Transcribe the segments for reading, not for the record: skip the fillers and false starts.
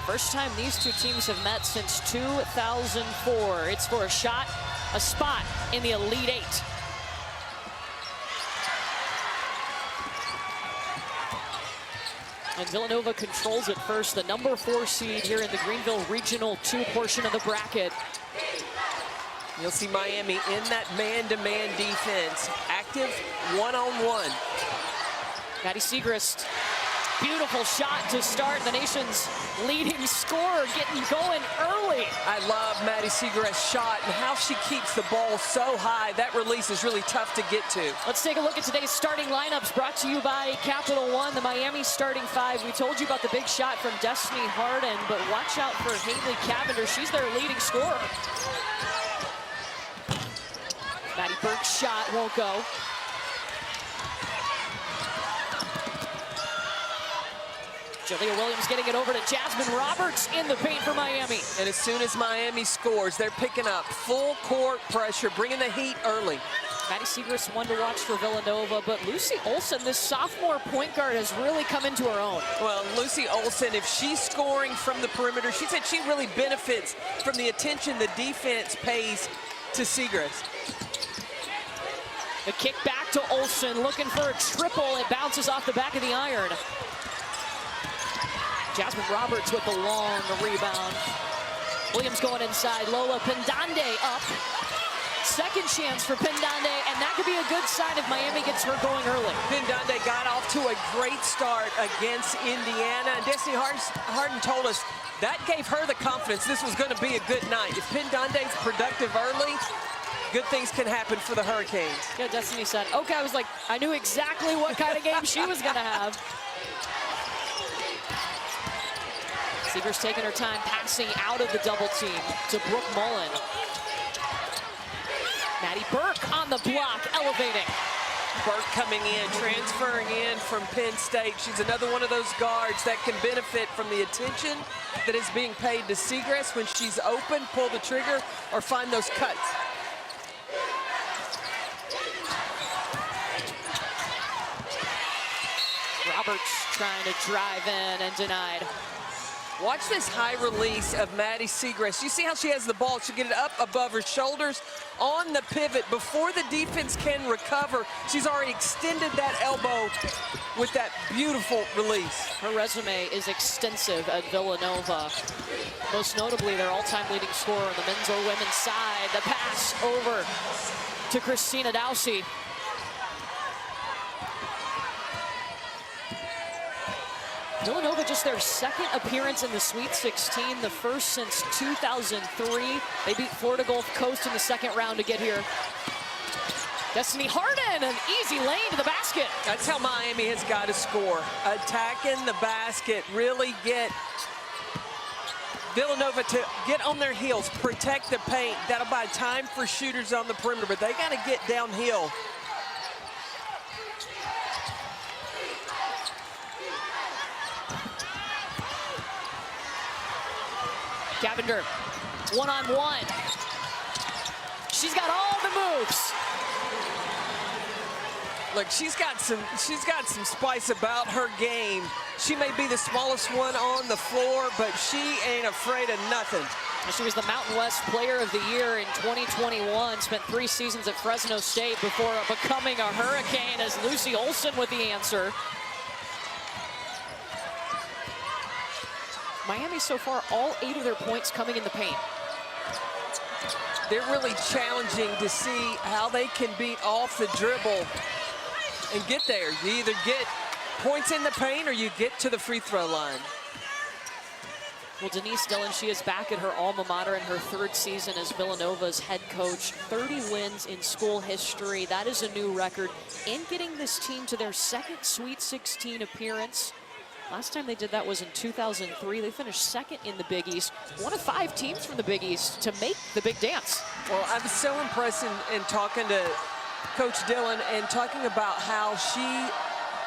First time these two teams have met since 2004. It's for a spot in the Elite Eight. And Villanova controls it first, the number 4 seed here in the Greenville Regional 2 portion of the bracket. You'll see Miami in that man-to-man defense, active one-on-one. Maddie Siegrist, beautiful shot to start. The nation's leading scorer getting going early. I love Maddie Siegrist's shot and how she keeps the ball so high. That release is really tough to get to. Let's take a look at today's starting lineups brought to you by Capital One. The Miami starting 5. We told you about the big shot from Destiny Harden, but watch out for Haley Cavender. She's their leading scorer. Maddie Burke's shot won't go. Jalea Williams getting it over to Jasmine Roberts in the paint for Miami. And as soon as Miami scores, they're picking up full court pressure, bringing the heat early. Maddie Siegrist, one to watch for Villanova, but Lucy Olson, this sophomore point guard, has really come into her own. Well, Lucy Olson, if she's scoring from the perimeter, she said she really benefits from the attention the defense pays to Siegrist. The kick back to Olson, looking for a triple. It bounces off the back of the iron. Jasmine Roberts with the long rebound. Williams going inside. Lola Pendande up. Second chance for Pendande, and that could be a good sign if Miami gets her going early. Pendande got off to a great start against Indiana. And Destiny Harden told us that gave her the confidence this was going to be a good night. If Pendande's productive early, good things can happen for the Hurricanes. Yeah, Destiny said, okay, I was like, I knew exactly what kind of game she was going to have. Siegrist taking her time, passing out of the double team to Brooke Mullen. Maddie Burke on the block, elevating. Burke coming in, transferring in from Penn State. She's another one of those guards that can benefit from the attention that is being paid to Siegrist. When she's open, pull the trigger or find those cuts. Roberts trying to drive in and denied. Watch this high release of Maddie Siegrist. You see how she has the ball? She'll get it up above her shoulders on the pivot. Before the defense can recover, she's already extended that elbow with that beautiful release. Her resume is extensive at Villanova. Most notably, their all-time leading scorer on the men's or women's side. The pass over to Christina Dowsey. Villanova, just their second appearance in the Sweet 16, the first since 2003. They beat Florida Gulf Coast in the second round to get here. Destiny Harden, an easy lane to the basket. That's how Miami has got to score. Attacking the basket, really get Villanova to get on their heels, protect the paint. That'll buy time for shooters on the perimeter, but they got to get downhill. Cavender, one-on-one. She's got all the moves. Look, she's got some spice about her game. She may be the smallest one on the floor, but she ain't afraid of nothing. She was the Mountain West Player of the Year in 2021, spent 3 seasons at Fresno State before becoming a Hurricane, as Lucy Olson with the answer. Miami so far, all 8 of their points coming in the paint. They're really challenging to see how they can beat off the dribble and get there. You either get points in the paint or you get to the free throw line. Well, Denise Dillon, she is back at her alma mater in her 3rd season as Villanova's head coach. 30 wins in school history. That is a new record. And getting this team to their 2nd Sweet 16 appearance. Last time they did that was in 2003. They finished 2nd in the Big East. One of 5 teams from the Big East to make the big dance. Well, I was so impressed in talking to Coach Dillon and talking about how she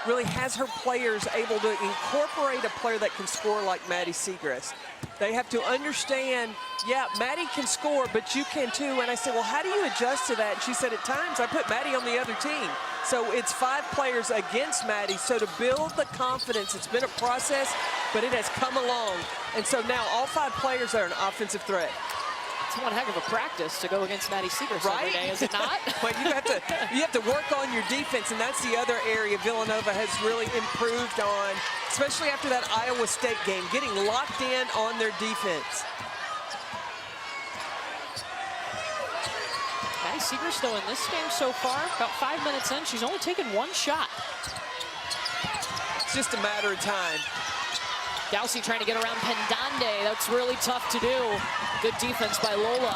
really has her players able to incorporate a player that can score like Maddie Segrest. They have to understand, yeah, Maddie can score, but you can too. And I said, well, how do you adjust to that? And she said, at times I put Maddie on the other team. So it's 5 players against Maddie. So to build the confidence, it's been a process, but it has come along. And so now all 5 players are an offensive threat. It's one heck of a practice to go against Maddie Segrest every day, is it not? But you have to work on your defense, and that's the other area Villanova has really improved on, especially after that Iowa State game, getting locked in on their defense. Maddie Segrest, though, in this game so far, about 5 minutes in, she's only taken 1 shot. It's just a matter of time. Dowsey trying to get around Pendande. That's really tough to do. Good defense by Lola.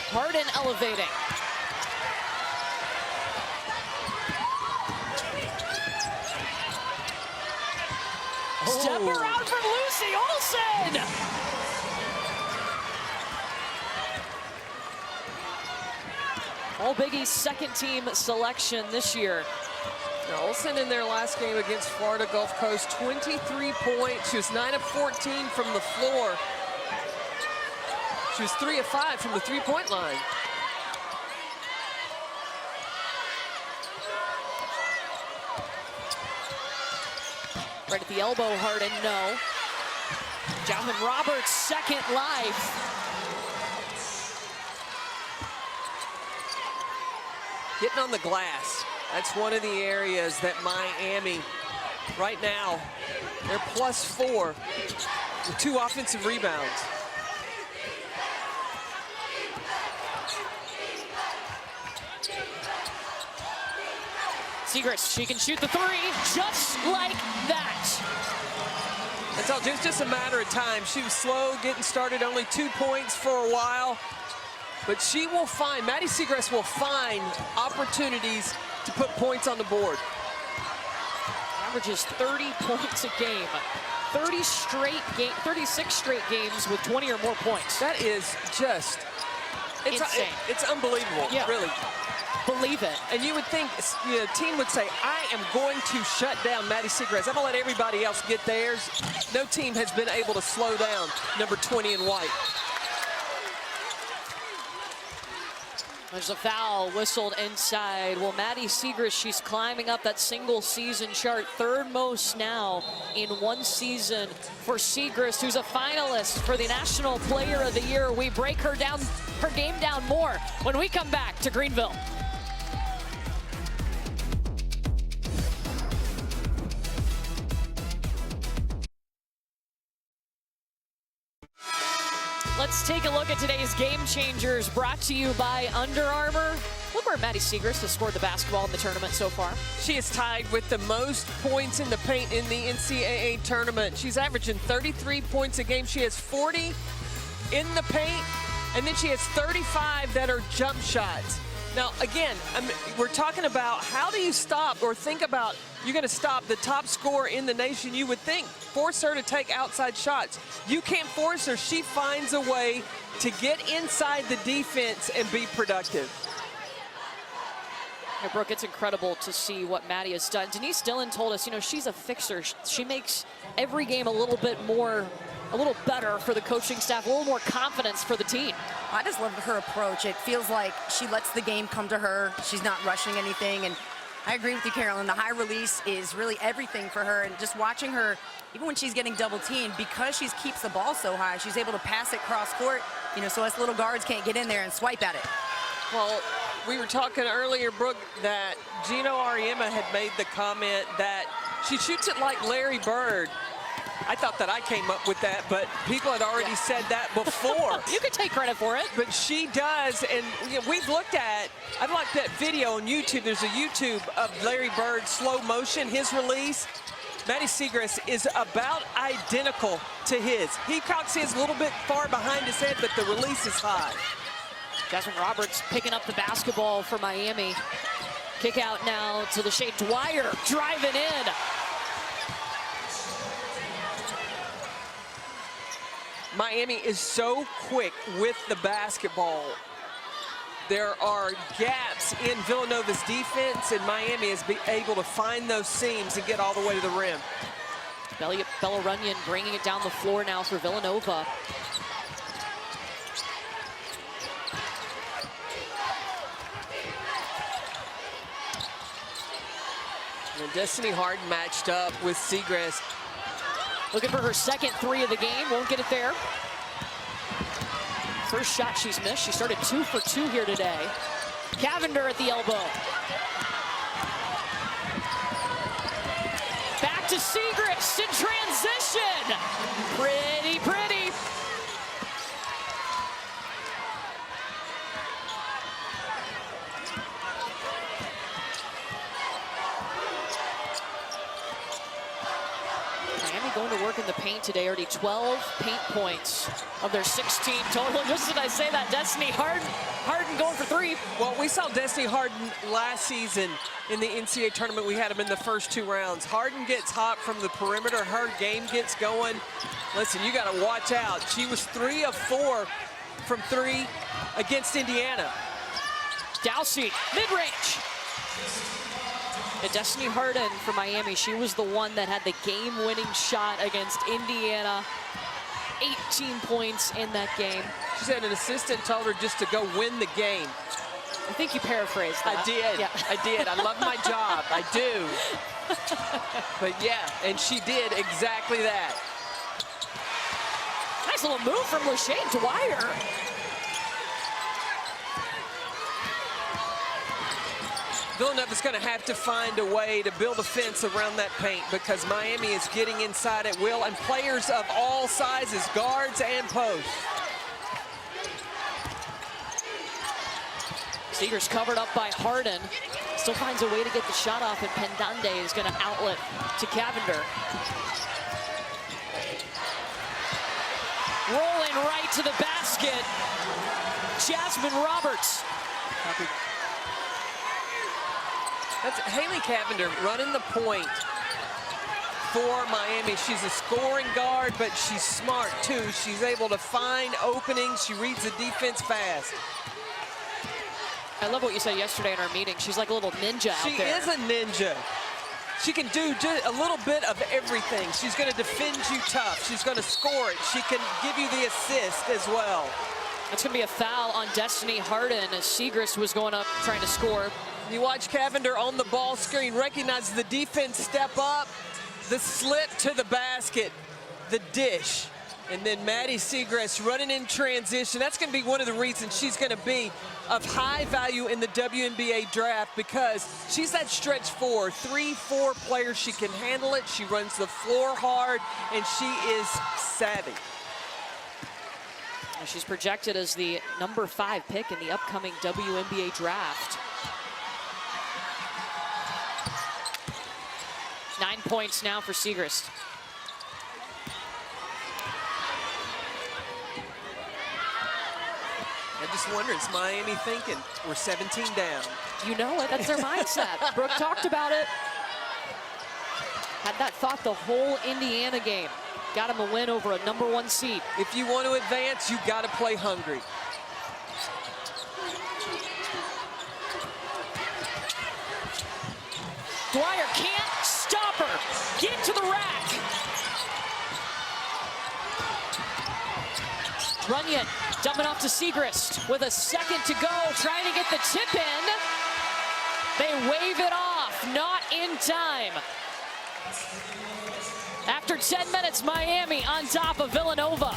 Harden elevating. Step around from Lucy Olsen. All Big East second team selection this year. Now, Olsen in their last game against Florida Gulf Coast, 23 points. She was 9 of 14 from the floor. She was 3 of 5 from the 3-point line. Right at the elbow, Harden, no. Jasmine Roberts, second life. Getting on the glass. That's one of the areas that Miami, right now, they're +4 with 2 offensive rebounds. Segrest, she can shoot the 3 just like that. That's all, just a matter of time. She was slow getting started, only 2 points for a while. But she will find, Maddie Segrest will find opportunities to put points on the board. Averages 30 points a game. 36 straight games with 20 or more points. That is just, insane. It's unbelievable, yeah. Really. Believe it. And you would think the team would say, I am going to shut down Maddie Segrest. I'm gonna let everybody else get theirs. No team has been able to slow down number 20 in white. There's a foul whistled inside. Well, Maddie Segrest, she's climbing up that single season chart, 3rd most now in 1 season for Segrest, who's a finalist for the National Player of the Year. We break her game down more when we come back to Greenville. Let's take a look at today's Game Changers, brought to you by Under Armour. Look where Maddie Segrest has scored the basketball in the tournament so far. She is tied with the most points in the paint in the NCAA tournament. She's averaging 33 points a game. She has 40 in the paint, and then she has 35 that are jump shots. Now, again, we're talking about how do you stop or think about you're going to stop the top scorer in the nation. You would think, force her to take outside shots. You can't force her. She finds a way to get inside the defense and be productive. Yeah, Brooke, it's incredible to see what Maddie has done. Denise Dillon told us, she's a fixer. She makes every game a little better for the coaching staff, a little more confidence for the team. I just love her approach. It feels like she lets the game come to her. She's not rushing anything. And I agree with you, Carolyn. The high release is really everything for her. And just watching her, even when she's getting double teamed, because she keeps the ball so high, she's able to pass it cross court, so us little guards can't get in there and swipe at it. Well, we were talking earlier, Brooke, that Gino Ariema had made the comment that she shoots it like Larry Bird. I thought that I came up with that, but people had already said that before. You could take credit for it. But she does, and I've looked at that video on YouTube. There's a YouTube of Larry Bird slow motion, his release. Maddie Segrest is about identical to his. He cocks his a little bit far behind his head, but the release is high. Jasmine Roberts picking up the basketball for Miami. Kick out now to the Shea Dwyer, driving in. Miami is so quick with the basketball. there are gaps in Villanova's defense, and Miami is able to find those seams and get all the way to the rim. Bella Runyon bringing it down the floor now for Villanova. And Destiny Harden matched up with Segrest. Looking for her second three of the game, won't get it there. First shot she's missed. She started 2 for 2 here today. Cavender at the elbow. Back to Segrest in transition. Pretty, pretty. Miami going to work in the paint today. Already 12 paint points of their 16 total. Just as I say that, Destiny Harden going for 3. Well, we saw Destiny Harden last season in the NCAA tournament. We had him in the first 2 rounds. Harden gets hot from the perimeter. Her game gets going. Listen, you got to watch out. She was 3 of 4 from 3 against Indiana. Dowsey, mid-range. And Destiny Harden for Miami, she was the one that had the game-winning shot against Indiana. 18 points in that game. She said an assistant told her just to go win the game. I think you paraphrased that. I did. Yeah. I did. I love my job. I do. But yeah, and she did exactly that. Nice little move from LaShae Dwyer. Villanova's going to have to find a way to build a fence around that paint because Miami is getting inside at will, and players of all sizes, guards and posts. Segrest covered up by Harden. Still finds a way to get the shot off, and Pendande is going to outlet to Cavender. Rolling right to the basket. Jasmine Roberts. That's Haley Cavender running the point for Miami. She's a scoring guard, but she's smart too. She's able to find openings. She reads the defense fast. I love what you said yesterday in our meeting. She's like a little ninja out there. She is a ninja. She can do just a little bit of everything. She's going to defend you tough. She's going to score it. She can give you the assist as well. It's going to be a foul on Destiny Harden as Segrest was going up trying to score. You watch Cavender on the ball screen, recognizes the defense step up, the slip to the basket, the dish. And then Maddie Segrest running in transition. That's going to be one of the reasons she's going to be of high value in the WNBA draft, because she's that stretch 4, 3-4 player. She can handle it. She runs the floor hard, and she is savvy. She's projected as the number 5 pick in the upcoming WNBA draft. 9 points now for Segrest. I just wonder, is Miami thinking we're 17 down? You know it, that's their mindset. Brooke talked about it. Had that thought the whole Indiana game. Got him a win over a #1 seed. If you want to advance, you got to play hungry. Dwyer can't stop her. Get to the rack. Runyon dumping off to Segrest with a second to go, trying to get the tip in. They wave it off, not in time. After 10 minutes, Miami on top of Villanova.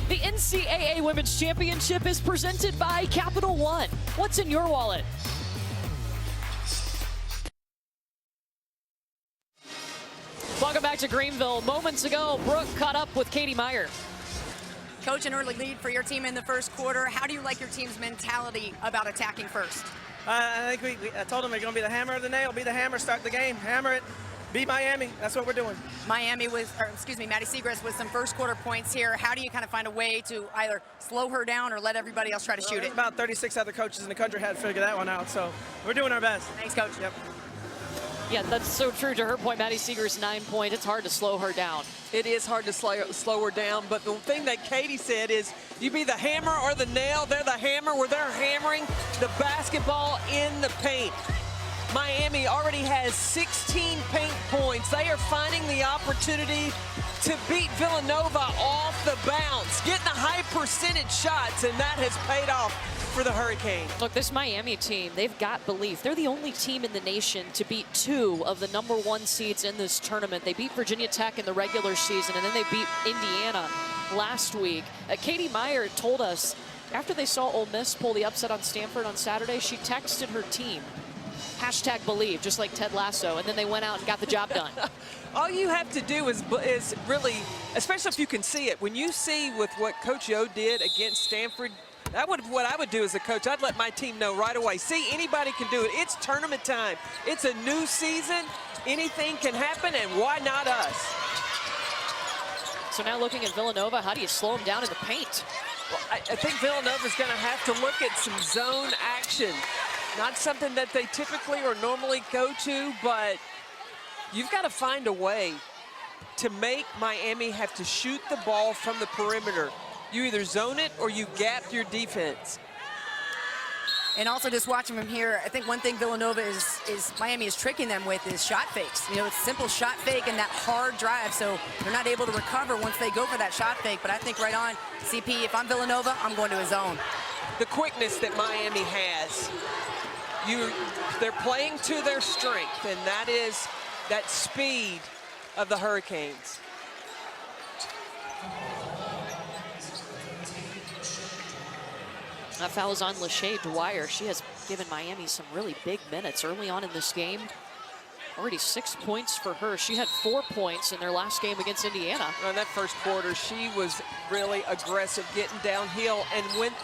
The NCAA Women's Championship is presented by Capital One. What's in your wallet? Welcome back to Greenville. Moments ago, Brooke caught up with Katie Meyer. Coach, an early lead for your team in the first quarter. How do you like your team's mentality about attacking first? I think I told them we're going to be the hammer of the nail, be the hammer, start the game, hammer it, beat Miami. That's what we're doing. Maddie Segrest with some first quarter points here. How do you kind of find a way to either slow her down or let everybody else try to shoot it? About 36 other coaches in the country had to figure that one out, so we're doing our best. Thanks, Coach. Yep. Yeah, that's so true. To her point, Maddie Seeger's 9 points. It's hard to slow her down. It is hard to slow her down, but the thing that Katie said is, you be the hammer or the nail. They're the hammer, where they're hammering the basketball in the paint. Miami already has 16 paint points. They are finding the opportunity to beat Villanova off the bounce, getting the high percentage shots, and that has paid off for the Hurricanes. Look, this Miami team, they've got belief. They're the only team in the nation to beat 2 of the #1 seeds in this tournament. They beat Virginia Tech in the regular season, and then they beat Indiana last week. Katie Meyer told us after they saw Ole Miss pull the upset on Stanford on Saturday, she texted her team, #believe, just like Ted Lasso, and then they went out and got the job done. All you have to do is really, especially if you can see it, when you see with what Coach Yo did against Stanford, what I would do as a coach, I'd let my team know right away. See, anybody can do it. It's tournament time. It's a new season. Anything can happen, and why not us? So now looking at Villanova, how do you slow them down in the paint? Well, I think Villanova's going to have to look at some zone action. Not something that they typically or normally go to, but you've got to find a way to make Miami have to shoot the ball from the perimeter. You either zone it or you gap your defense. And also just watching from here, I think one thing Villanova Miami is tricking them with is shot fakes. You know, it's simple shot fake and that hard drive, so they're not able to recover once they go for that shot fake. But I think right on, CP, if I'm Villanova, I'm going to a zone. The quickness that Miami has, they're playing to their strength, and that is that speed of the Hurricanes. That foul is on Lachey Dwyer. She has given Miami some really big minutes early on in this game. Already 6 points for her. She had 4 points in their last game against Indiana. In that first quarter, she was really aggressive, getting downhill, and went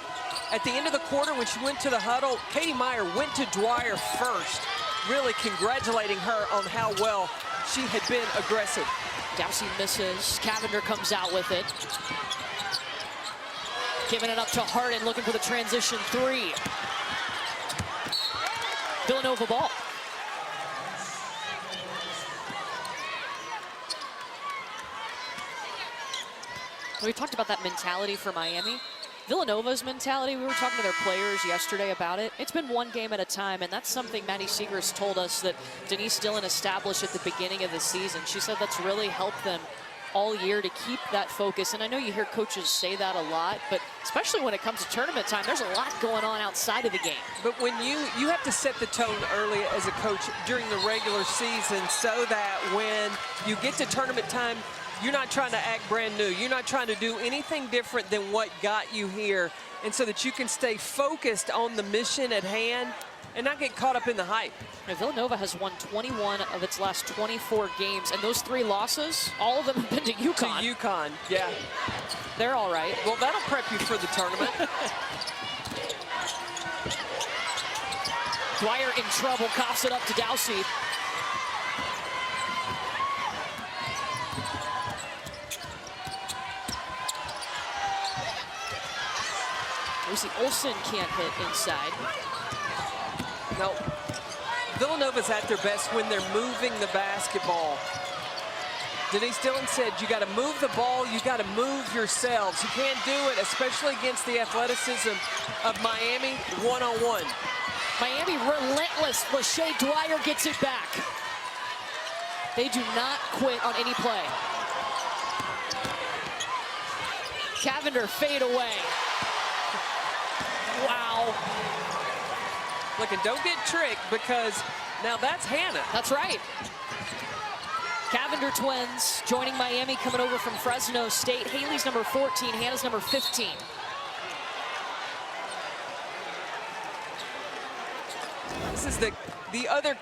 at the end of the quarter when she went to the huddle, Katie Meyer went to Dwyer first, really congratulating her on how well she had been aggressive. Dowsey misses. Cavender comes out with it. Giving it up to Harden, looking for the transition 3. Villanova ball. We talked about that mentality for Miami. Villanova's mentality, we were talking to their players yesterday about it. It's been one game at a time, and that's something Maddie Seegers told us that Denise Dillon established at the beginning of the season. She said that's really helped them all year to keep that focus. And I know you hear coaches say that a lot, but especially when it comes to tournament time, there's a lot going on outside of the game. But when you have to set the tone early as a coach during the regular season so that when you get to tournament time, you're not trying to act brand new. You're not trying to do anything different than what got you here. And so that you can stay focused on the mission at hand and not get caught up in the hype. Now, Villanova has won 21 of its last 24 games, and those 3 losses, all of them have been to UConn. To UConn, yeah. They're all right. Well, that'll prep you for the tournament. Dwyer in trouble, coughs it up to Dowsey. Lucy Olsen can't hit inside. No, Villanova's at their best when they're moving the basketball. Denise Dillon said, you got to move the ball, you got to move yourselves. You can't do it, especially against the athleticism of Miami one-on-one. Miami relentless. Lachey Dwyer gets it back. They do not quit on any play. Cavender fade away. Wow. Look, and don't get tricked, because now that's Hannah. That's right. Cavender twins joining Miami, coming over from Fresno State. Haley's number 14, Hannah's number 15. This is the other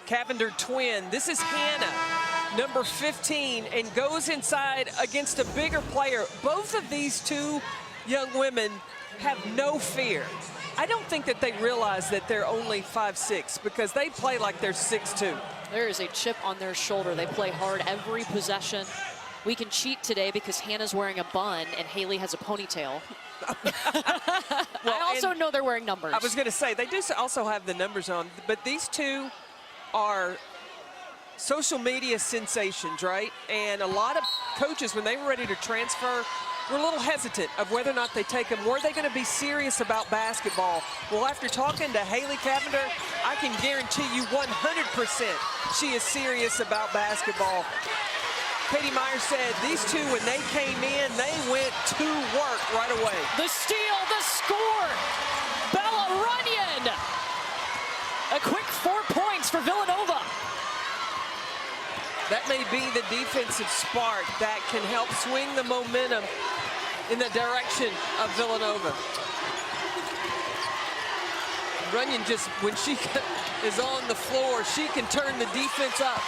Cavender twin. This is Hannah, number 15, and goes inside against a bigger player. Both of these two young women have no fear. I don't think that they realize that they're only 5'6", because they play like they're 6'2". There is a chip on their shoulder. They play hard every possession. We can cheat today because Hannah's wearing a bun and Haley has a ponytail. I also know they're wearing numbers. I was going to say, they do also have the numbers on, but these two are social media sensations, right? And a lot of coaches, when they were ready to transfer, were a little hesitant of whether or not they take them. Were they going to be serious about basketball? Well, after talking to Haley Cavender, I can guarantee you 100% she is serious about basketball. Katie Meyer said these two, when they came in, they went to work right away. The steal, the score, Bella Runyon. A quick 4 points for Villanova. That may be the defensive spark that can help swing the momentum in the direction of Villanova. Runyon just, when she is on the floor, she can turn the defense up.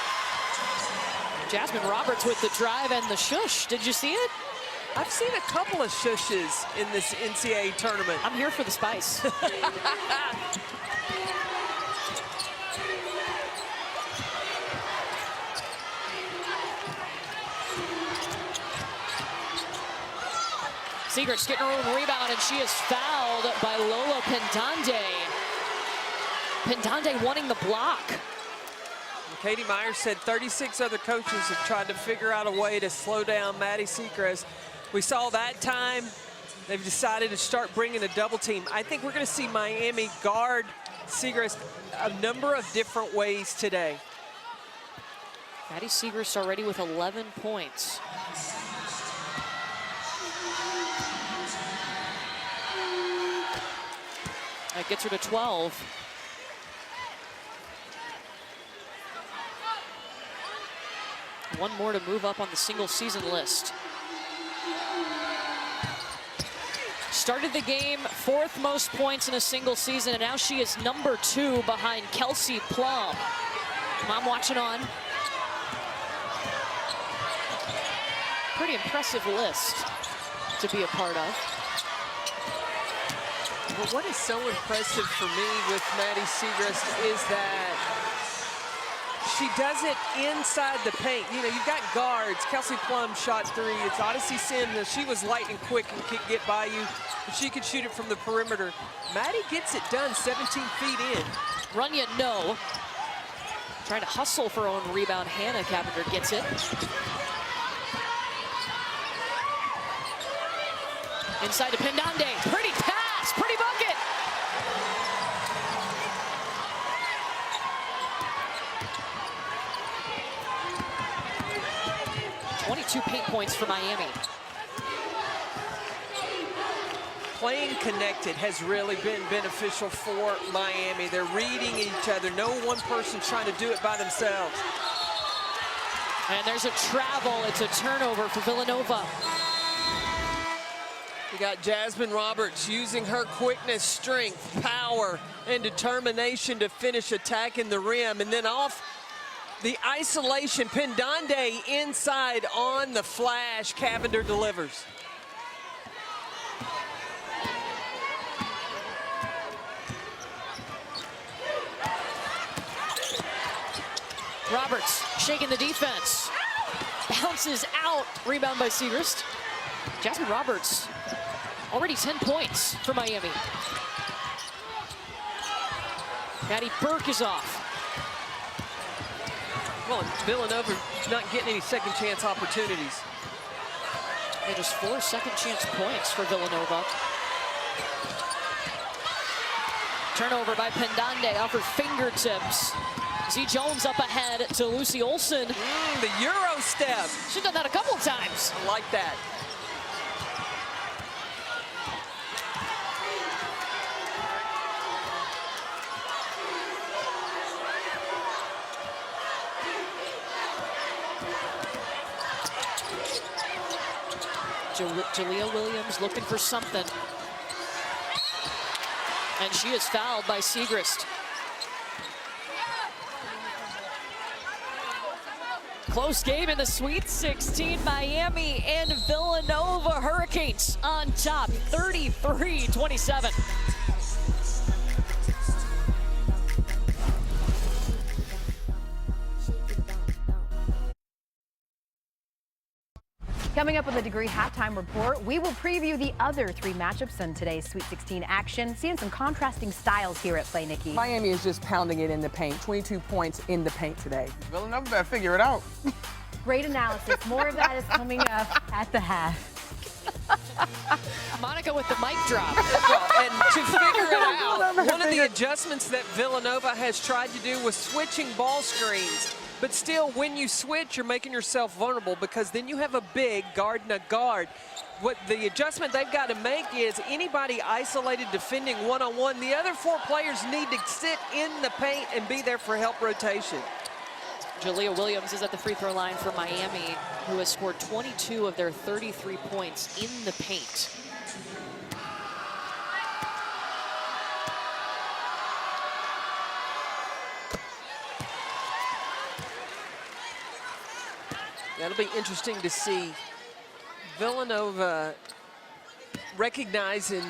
Jasmine Roberts with the drive and the shush. Did you see it? I've seen a couple of shushes in this NCAA tournament. I'm here for the spice. Siegert's getting her own rebound, and she is fouled by Lola Pendande. Pendande wanting the block. Katie Meyer said 36 other coaches have tried to figure out a way to slow down Maddie Siegrist. We saw that time. They've decided to start bringing a double team. I think we're going to see Miami guard Siegrist a number of different ways today. Maddie Siegrist already with 11 points. That gets her to 12. One more to move up on the single season list. Started the game 4th most points in a single season, and now she is number 2 behind Kelsey Plum. Mom watching on. Pretty impressive list to be a part of. But what is so impressive for me with Maddie Siegrist is that she does it inside the paint. You know, you've got guards. Kelsey Plum shot 3. It's Odyssey Sims. She was lightning quick and could get by you, but she could shoot it from the perimeter. Maddie gets it done 17 feet in. Runyon, no. Trying to hustle for her own rebound. Hannah Cavender gets it. Inside to Pendande. Pretty pass, pretty bucket. .22 paint points for Miami. Playing connected has really been beneficial for Miami. They're reading each other. No one person's trying to do it by themselves. And there's a travel. It's a turnover for Villanova. You got Jasmine Roberts using her quickness, strength, power, and determination to finish attacking the rim. And then off the isolation, Pendande inside on the flash. Cavender delivers. Roberts shaking the defense. Bounces out. Rebound by Siegrist. Jasmine Roberts, already 10 points for Miami. Maddie Burke is off. Well, Villanova not getting any second chance opportunities. And just 4 second chance points for Villanova. Turnover by Pendande off her fingertips. Z Jones up ahead to Lucy Olson. The Euro step. She's done that a couple of times. I like that. Jalea Williams looking for something. And she is fouled by Siegrist. Close game in the Sweet 16. Miami and Villanova Hurricanes on top, 33-27. Coming up on the Degree Halftime Report, we will preview the other 3 matchups in today's Sweet 16 action. Seeing some contrasting styles here at play, Nikki. Miami is just pounding it in the paint. 22 points in the paint today. Villanova better figure it out. Great analysis. More of that is coming up at the half. Monica with the mic drop. And to figure it out, one of the adjustments that Villanova has tried to do was switching ball screens. But still, when you switch, you're making yourself vulnerable because then you have a big guard and a guard. What the adjustment they've got to make is anybody isolated defending one-on-one, the other 4 players need to sit in the paint and be there for help rotation. Jalea Williams is at the free throw line for Miami, who has scored 22 of their 33 points in the paint. That'll be interesting to see. Villanova recognizing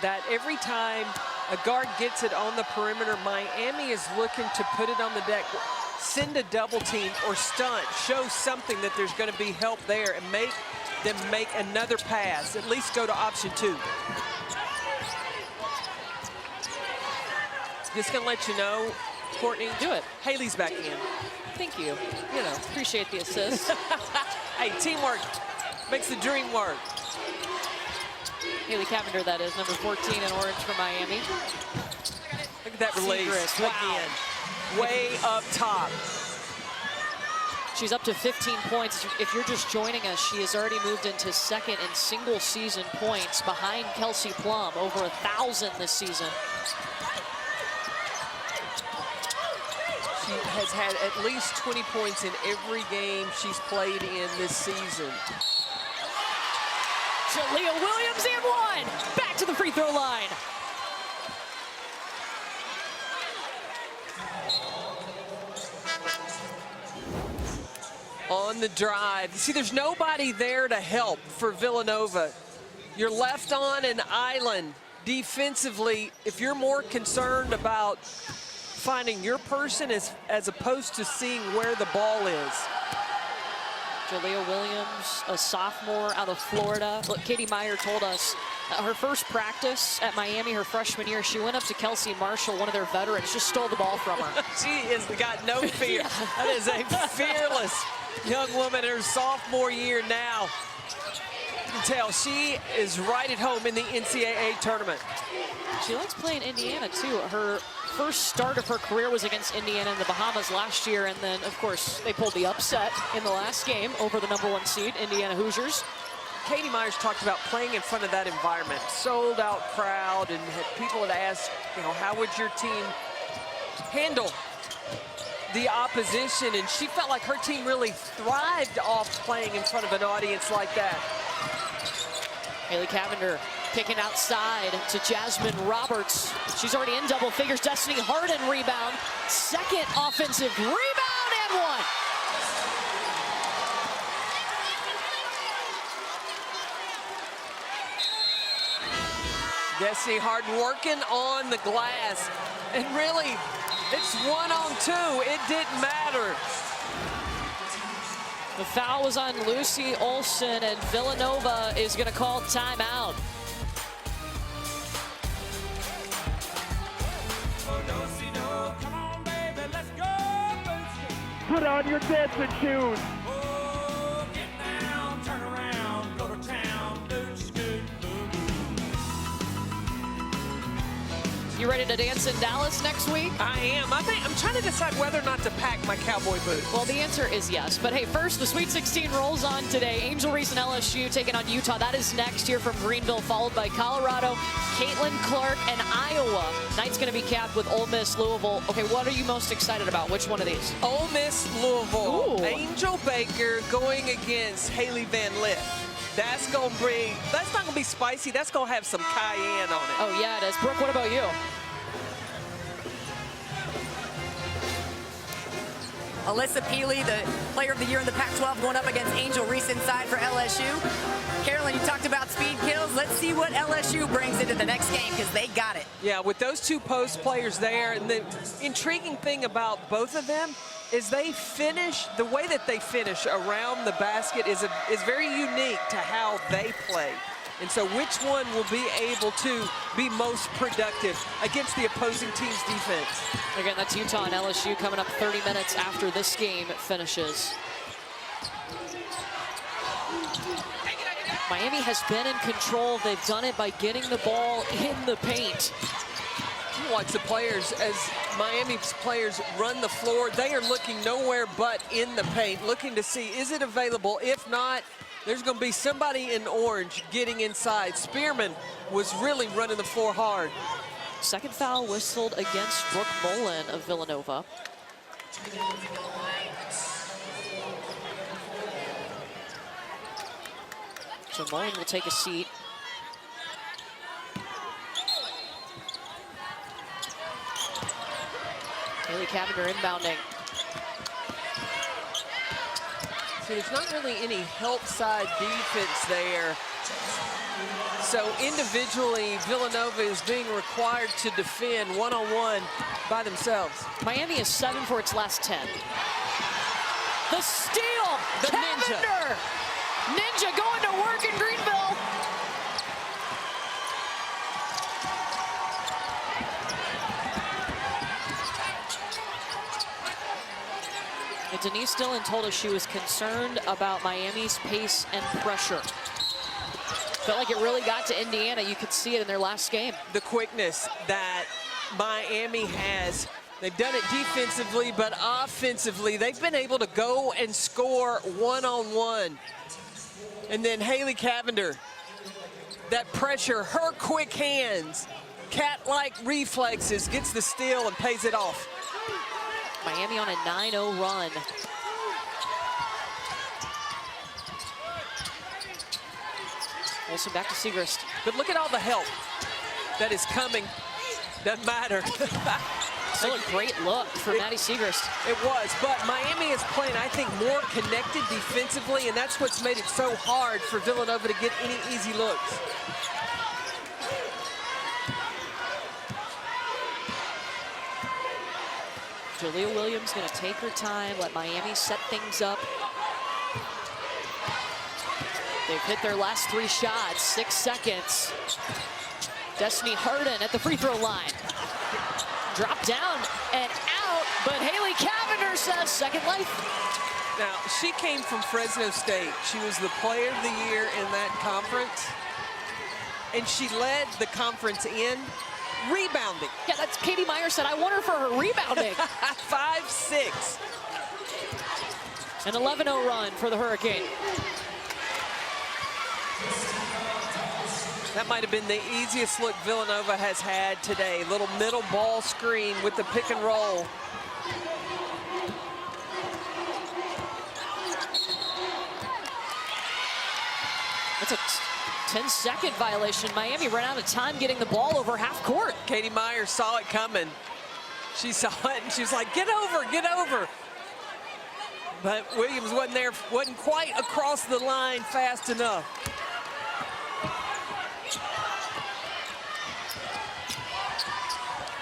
that every time a guard gets it on the perimeter, Miami is looking to put it on the deck, send a double team or stunt, show something that there's going to be help there and make them make another pass, at least go to option 2. Just going to let you know, Courtney, Do it. Haley's back in. Thank you. You know, appreciate the assist. Hey, teamwork makes the dream work. Haley Cavender, that is, number 14 in orange for Miami. Look at that release. Segrist, wow. Again, way up top. She's up to 15 points. If you're just joining us, she has already moved into second in single season points behind Kelsey Plum, over 1,000 this season. She has had at least 20 points in every game she's played in this season. Jalea Williams and 1. Back to the free throw line. On the drive. See, there's nobody there to help for Villanova. You're left on an island defensively. If you're more concerned about finding your person as opposed to seeing where the ball is. Jalea Williams, a sophomore out of Florida. Look, Katie Meyer told us her first practice at Miami, her freshman year, she went up to Kelsey Marshall, one of their veterans, just stole the ball from her. She has got no fear. That is a fearless young woman in her sophomore year now. You can tell she is right at home in the NCAA tournament. She likes playing Indiana, too. Her first start of her career was against Indiana in the Bahamas last year, and then, of course, they pulled the upset in the last game over the #1 seed, Indiana Hoosiers. Katie Myers talked about playing in front of that environment, sold-out crowd, and people had asked, you know, how would your team handle the opposition? And she felt like her team really thrived off playing in front of an audience like that. Haley Cavender kicking outside to Jasmine Roberts. She's already in double figures. Destiny Harden rebound. Second offensive rebound and 1. Destiny Harden working on the glass. And really, it's 1-on-2. It didn't matter. The foul was on Lucy Olsen, and Villanova is going to call timeout. Put on your dancing shoes. You ready to dance in Dallas next week? I am. I'm trying to decide whether or not to pack my cowboy boots. Well, the answer is yes. But hey, first, the Sweet 16 rolls on today. Angel Reese and LSU taking on Utah. That is next here from Greenville, followed by Colorado, Caitlin Clark, and Iowa. Night's going to be capped with Ole Miss, Louisville. Okay, what are you most excited about? Which one of these? Ole Miss, Louisville. Ooh. Angel Baker going against Haley Van Lith. That's not going to be spicy. That's going to have some cayenne on it. Oh, yeah, it is. Brooke, what about you? Alyssa Peely, the player of the year in the Pac-12, going up against Angel Reese inside for LSU. Carolyn, you talked about speed kills. Let's see what LSU brings into the next game, because they got it. Yeah, with those two post players there, and the intriguing thing about both of them, is they finish, the way that they finish around the basket is very unique to how they play. And so which one will be able to be most productive against the opposing team's defense? Again, that's Utah and LSU coming up 30 minutes after this game finishes. Miami has been in control. They've done it by getting the ball in the paint. You watch the players, as Miami's players run the floor, they are looking nowhere but in the paint, looking to see, is it available? If not, there's going to be somebody in orange getting inside. Spearman was really running the floor hard. Second foul whistled against Brooke Mullen of Villanova. So Mullen will take a seat. Haley Cavender inbounding. See, there's not really any help side defense there. So individually, Villanova is being required to defend one-on-one by themselves. Miami is 7 for its last 10. The steal! The Cavender! Ninja going to work in Greenville. And Denise Dillon told us she was concerned about Miami's pace and pressure. Felt like it really got to Indiana. You could see it in their last game. The quickness that Miami has. They've done it defensively, but offensively, they've been able to go and score one-on-one. And then Haley Cavender, that pressure, her quick hands, cat-like reflexes, gets the steal and pays it off. Miami on a 9-0 run. Wilson back to Siegrist. But look at all the help that is coming. Doesn't matter. Still a great look for Maddie Siegrist. It was, but Miami is playing, I think, more connected defensively, and that's what's made it so hard for Villanova to get any easy looks. Jalea Williams going to take her time, let Miami set things up. They've hit their last 3 shots, 6 seconds. Destiny Harden at the free throw line. Drop down and out, but Haley Cavender says second life. Now, she came from Fresno State. She was the player of the year in that conference, and she led the conference in rebounding. Yeah, that's Katie Meyer said, I want her for her rebounding. 5'6". An 11-0 run for the Hurricane. That might have been the easiest look Villanova has had today. Little middle ball screen with the pick and roll. That's a 10-second violation. Miami ran out of time getting the ball over half court. Katie Meyer saw it coming. She saw it and she was like, get over, get over. But Williams wasn't there, wasn't quite across the line fast enough.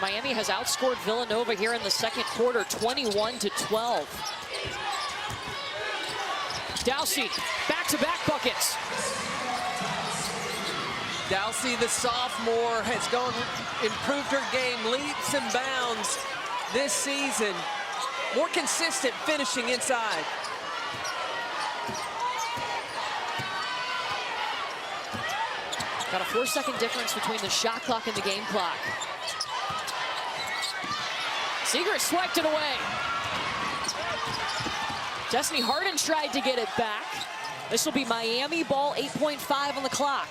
Miami has outscored Villanova here in the second quarter, 21-12. Dowsey, back-to-back buckets. Dowsey, the sophomore, has improved her game leaps and bounds this season. More consistent finishing inside. Got a 4-second difference between the shot clock and the game clock. Siegrist swiped it away. Destiny Harden tried to get it back. This will be Miami ball, 8.5 on the clock.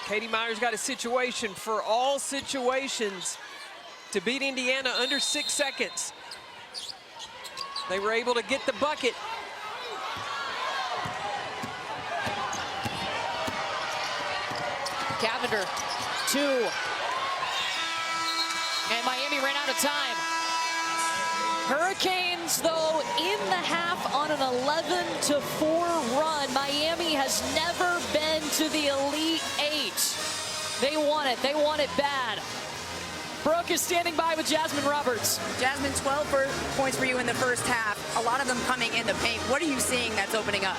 Katie Meyer's got a situation for all situations to beat Indiana under 6 seconds. They were able to get the bucket. Cavender, 2. And Miami ran out of time. Hurricanes, though, in the half on an 11-4 run. Miami has never been to the Elite Eight. They want it bad. Brooke is standing by with Jasmine Roberts. Jasmine, 12 points for you in the first half. A lot of them coming in the paint. What are you seeing that's opening up?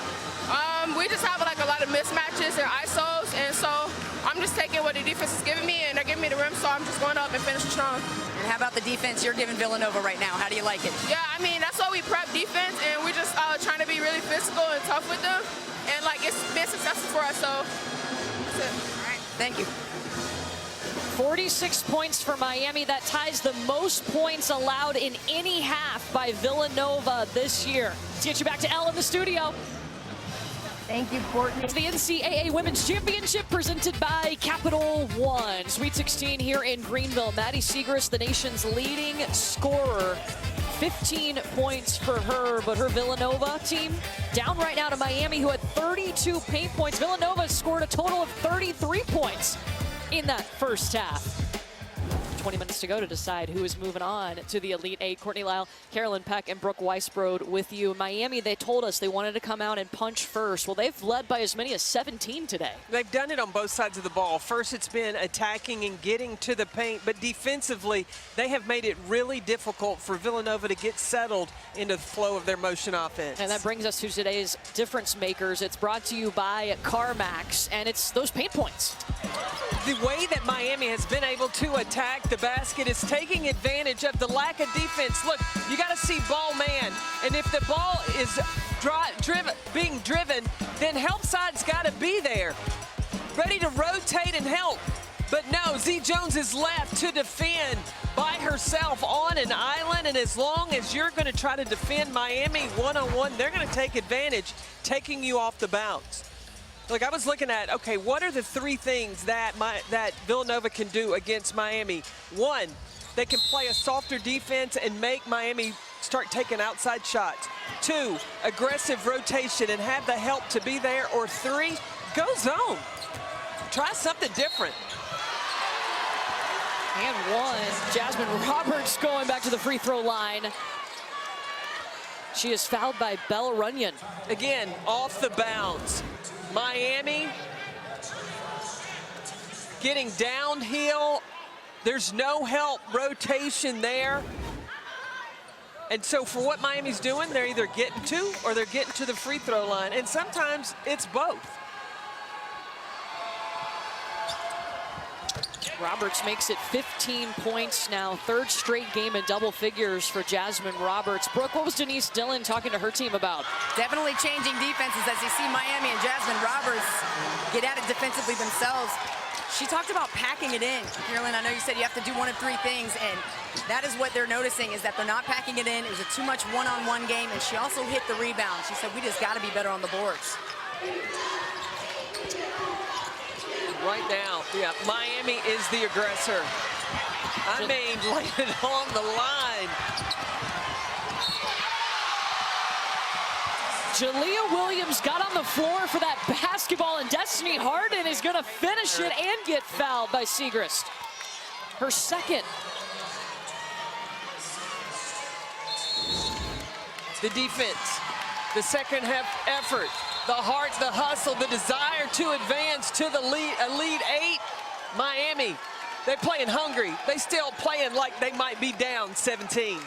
We just have like a lot of mismatches and ISOs, and so I'm just taking what the defense is giving me, and they're giving me the rim, so I'm just going up and finishing strong. And how about the defense you're giving Villanova right now? How do you like it? Yeah, I mean, that's why we prep defense, and we're just trying to be really physical and tough with them, and like it's been successful for us, so that's it. All right, thank you. 46 points for Miami. That ties the most points allowed in any half by Villanova this year. Let's get you back to Elle in the studio. Thank you, Courtney. It's the NCAA Women's Championship presented by Capital One. Sweet 16 here in Greenville. Maddie Siegrist, the nation's leading scorer. 15 points for her, but her Villanova team down right now to Miami, who had 32 paint points. Villanova scored a total of 33 points in that first half. 20 minutes to go to decide who is moving on to the Elite Eight. Courtney Lyle, Carolyn Peck, and Brooke Weisbrod with you. Miami, they told us they wanted to come out and punch first. Well, they've led by as many as 17 today. They've done it on both sides of the ball. First, it's been attacking and getting to the paint, but defensively, they have made it really difficult for Villanova to get settled into the flow of their motion offense. And that brings us to today's difference makers. It's brought to you by CarMax, and it's those paint points. The way that Miami has been able to attack the basket is taking advantage of the lack of defense. Look, you got to see ball man, and if the ball is being driven, then help side's got to be there, ready to rotate and help. But no, Z Jones is left to defend by herself on an island, and as long as you're going to try to defend Miami one-on-one, they're going to take advantage, taking you off the bounce. Look, I was looking at, okay, what are the three things that Villanova can do against Miami? One, they can play a softer defense and make Miami start taking outside shots. Two, aggressive rotation and have the help to be there. Or three, go zone. Try something different. And one, Jasmine Roberts going back to the free throw line. She is fouled by Bella Runyon. Again, off the bounce. Miami getting downhill. There's no help rotation there. And so for what Miami's doing, they're either getting to or they're getting to the free throw line. And sometimes it's both. Roberts makes it 15 points now. Third straight game in double figures for Jasmine Roberts. Brooke, what was Denise Dillon talking to her team about? Definitely changing defenses as you see Miami and Jasmine Roberts get at it defensively themselves. She talked about packing it in. Carolyn, I know you said you have to do one of three things, and that is what they're noticing, is that they're not packing it in. It was a too much one-on-one game, and she also hit the rebound. She said, we just got to be better on the boards. Right now, yeah, Miami is the aggressor. I mean, laying it on the line. Jalea Williams got on the floor for that basketball, and Destiny Harden is going to finish it and get fouled by Siegrist. Her second. The defense, the second half effort, the heart, the hustle, the desire to advance to the Elite Eight. Miami, they're playing hungry. They still playing like they might be down 17.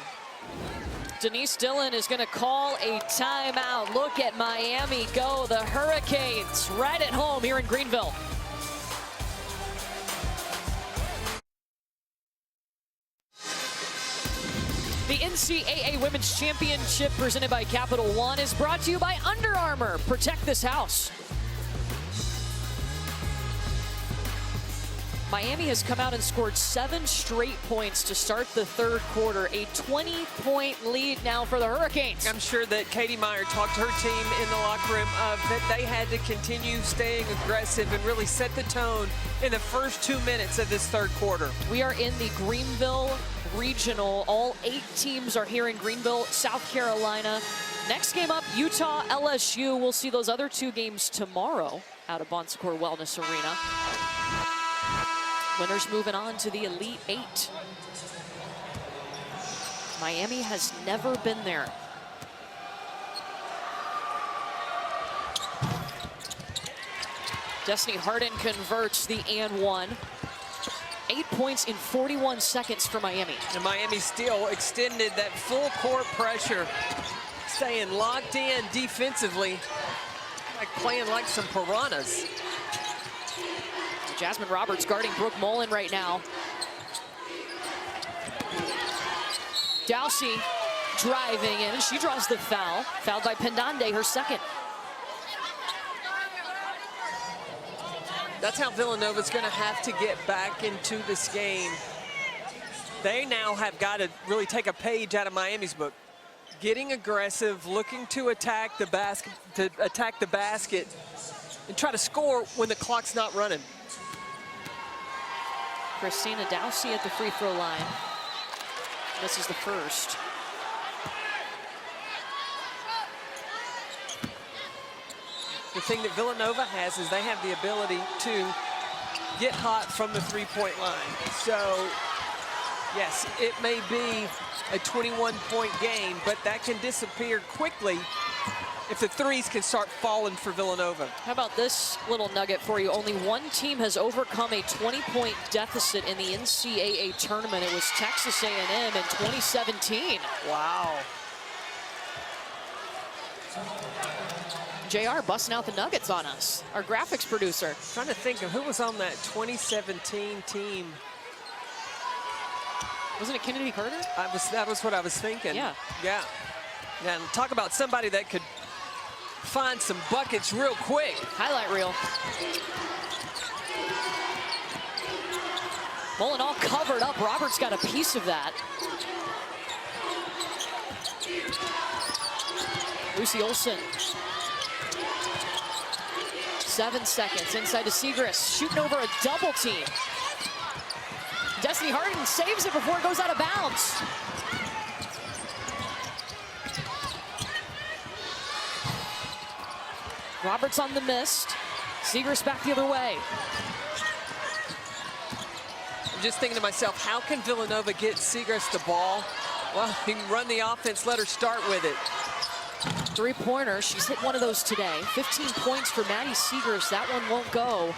Denise Dillon is going to call a timeout. Look at Miami go. The Hurricanes right at home here in Greenville. The NCAA Women's Championship presented by Capital One is brought to you by Under Armour. Protect this house. Miami has come out and scored 7 straight points to start the third quarter. A 20-point lead now for the Hurricanes. I'm sure that Katie Meyer talked to her team in the locker room that they had to continue staying aggressive and really set the tone in the first 2 minutes of this third quarter. We are in the Greenville Regional. All 8 teams are here in Greenville, South Carolina. Next game up, Utah, LSU. We'll see those other 2 games tomorrow out of Bon Secours Wellness Arena. Winners moving on to the Elite Eight. Miami has never been there. Destiny Harden converts the and one. 8 points in 41 seconds for Miami. And Miami still extended that full court pressure, staying locked in defensively, like playing like some piranhas. Jasmine Roberts guarding Brooke Mullen right now. Dowsey driving in, and she draws the foul. Fouled by Pendande, her second. That's how Villanova's going to have to get back into this game. They now have got to really take a page out of Miami's book. Getting aggressive, looking to attack the basket, and try to score when the clock's not running. Christina Dowsey at the free throw line. This is the first. The thing that Villanova has is they have the ability to get hot from the three-point line. So, yes, it may be a 21-point game, but that can disappear quickly if the threes can start falling for Villanova. How about this little nugget for you? Only one team has overcome a 20-point deficit in the NCAA tournament. It was Texas A&M in 2017. Wow. JR busting out the nuggets on us, our graphics producer. Trying to think of who was on that 2017 team. Wasn't it Kennedy Carter? That was what I was thinking. Yeah. Yeah. And talk about somebody that could find some buckets real quick. Highlight reel. Mullen all covered up. Roberts got a piece of that. Lucy Olsen. 7 seconds inside to Segrist, shooting over a double team. Destiny Harden saves it before it goes out of bounds. Roberts on the mist. Segrist back the other way. I'm just thinking to myself, how can Villanova get Segrist the ball? Well, he can run the offense, let her start with it. Three-pointer, she's hit one of those today. 15 points for Maddie Segrist. That one won't go.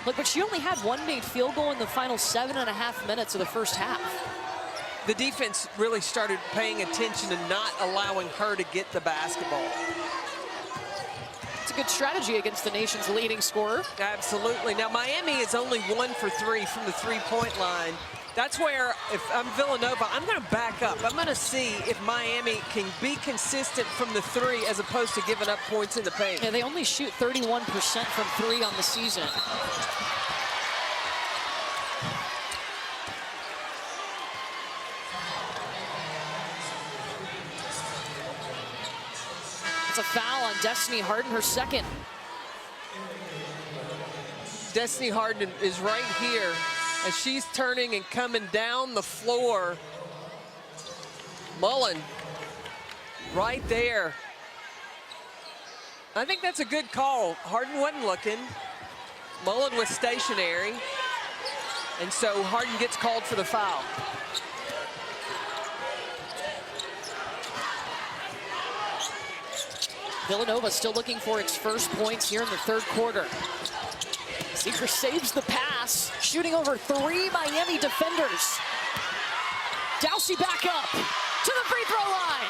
Look, but she only had one made field goal in the final 7.5 minutes of the first half. The defense really started paying attention and not allowing her to get the basketball. It's a good strategy against the nation's leading scorer. Absolutely. Now, Miami is only 1 for 3 from the three-point line. That's where, if I'm Villanova, I'm going to back up. I'm going to see if Miami can be consistent from the three as opposed to giving up points in the paint. Yeah, they only shoot 31% from three on the season. It's a foul on Destiny Harden, her second. Destiny Harden is right here as she's turning and coming down the floor. Mullen right there. I think that's a good call. Harden wasn't looking. Mullen was stationary. And so Harden gets called for the foul. Villanova still looking for its first points here in the third quarter. Segrist saves the pass, shooting over 3 Miami defenders. Dowsey back up to the free throw line.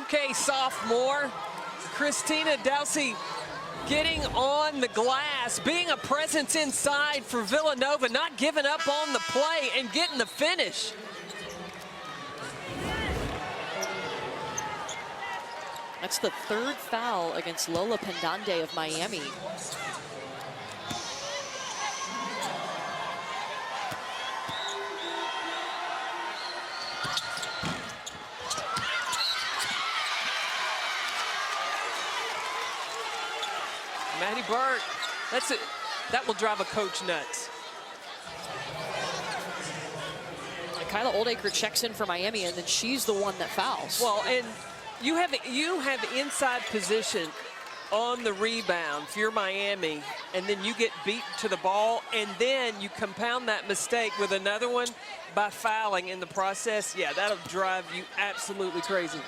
Okay, sophomore. Christina Dowsey getting on the glass, being a presence inside for Villanova, not giving up on the play and getting the finish. That's the third foul against Lola Pendande of Miami. Maddie Burke, that's it. That will drive a coach nuts. Kyla Oldacre checks in for Miami, and then she's the one that fouls. Well, and you have inside position on the rebound if you're Miami, and then you get beat to the ball, and then you compound that mistake with another one by fouling in the process. Yeah, that'll drive you absolutely crazy.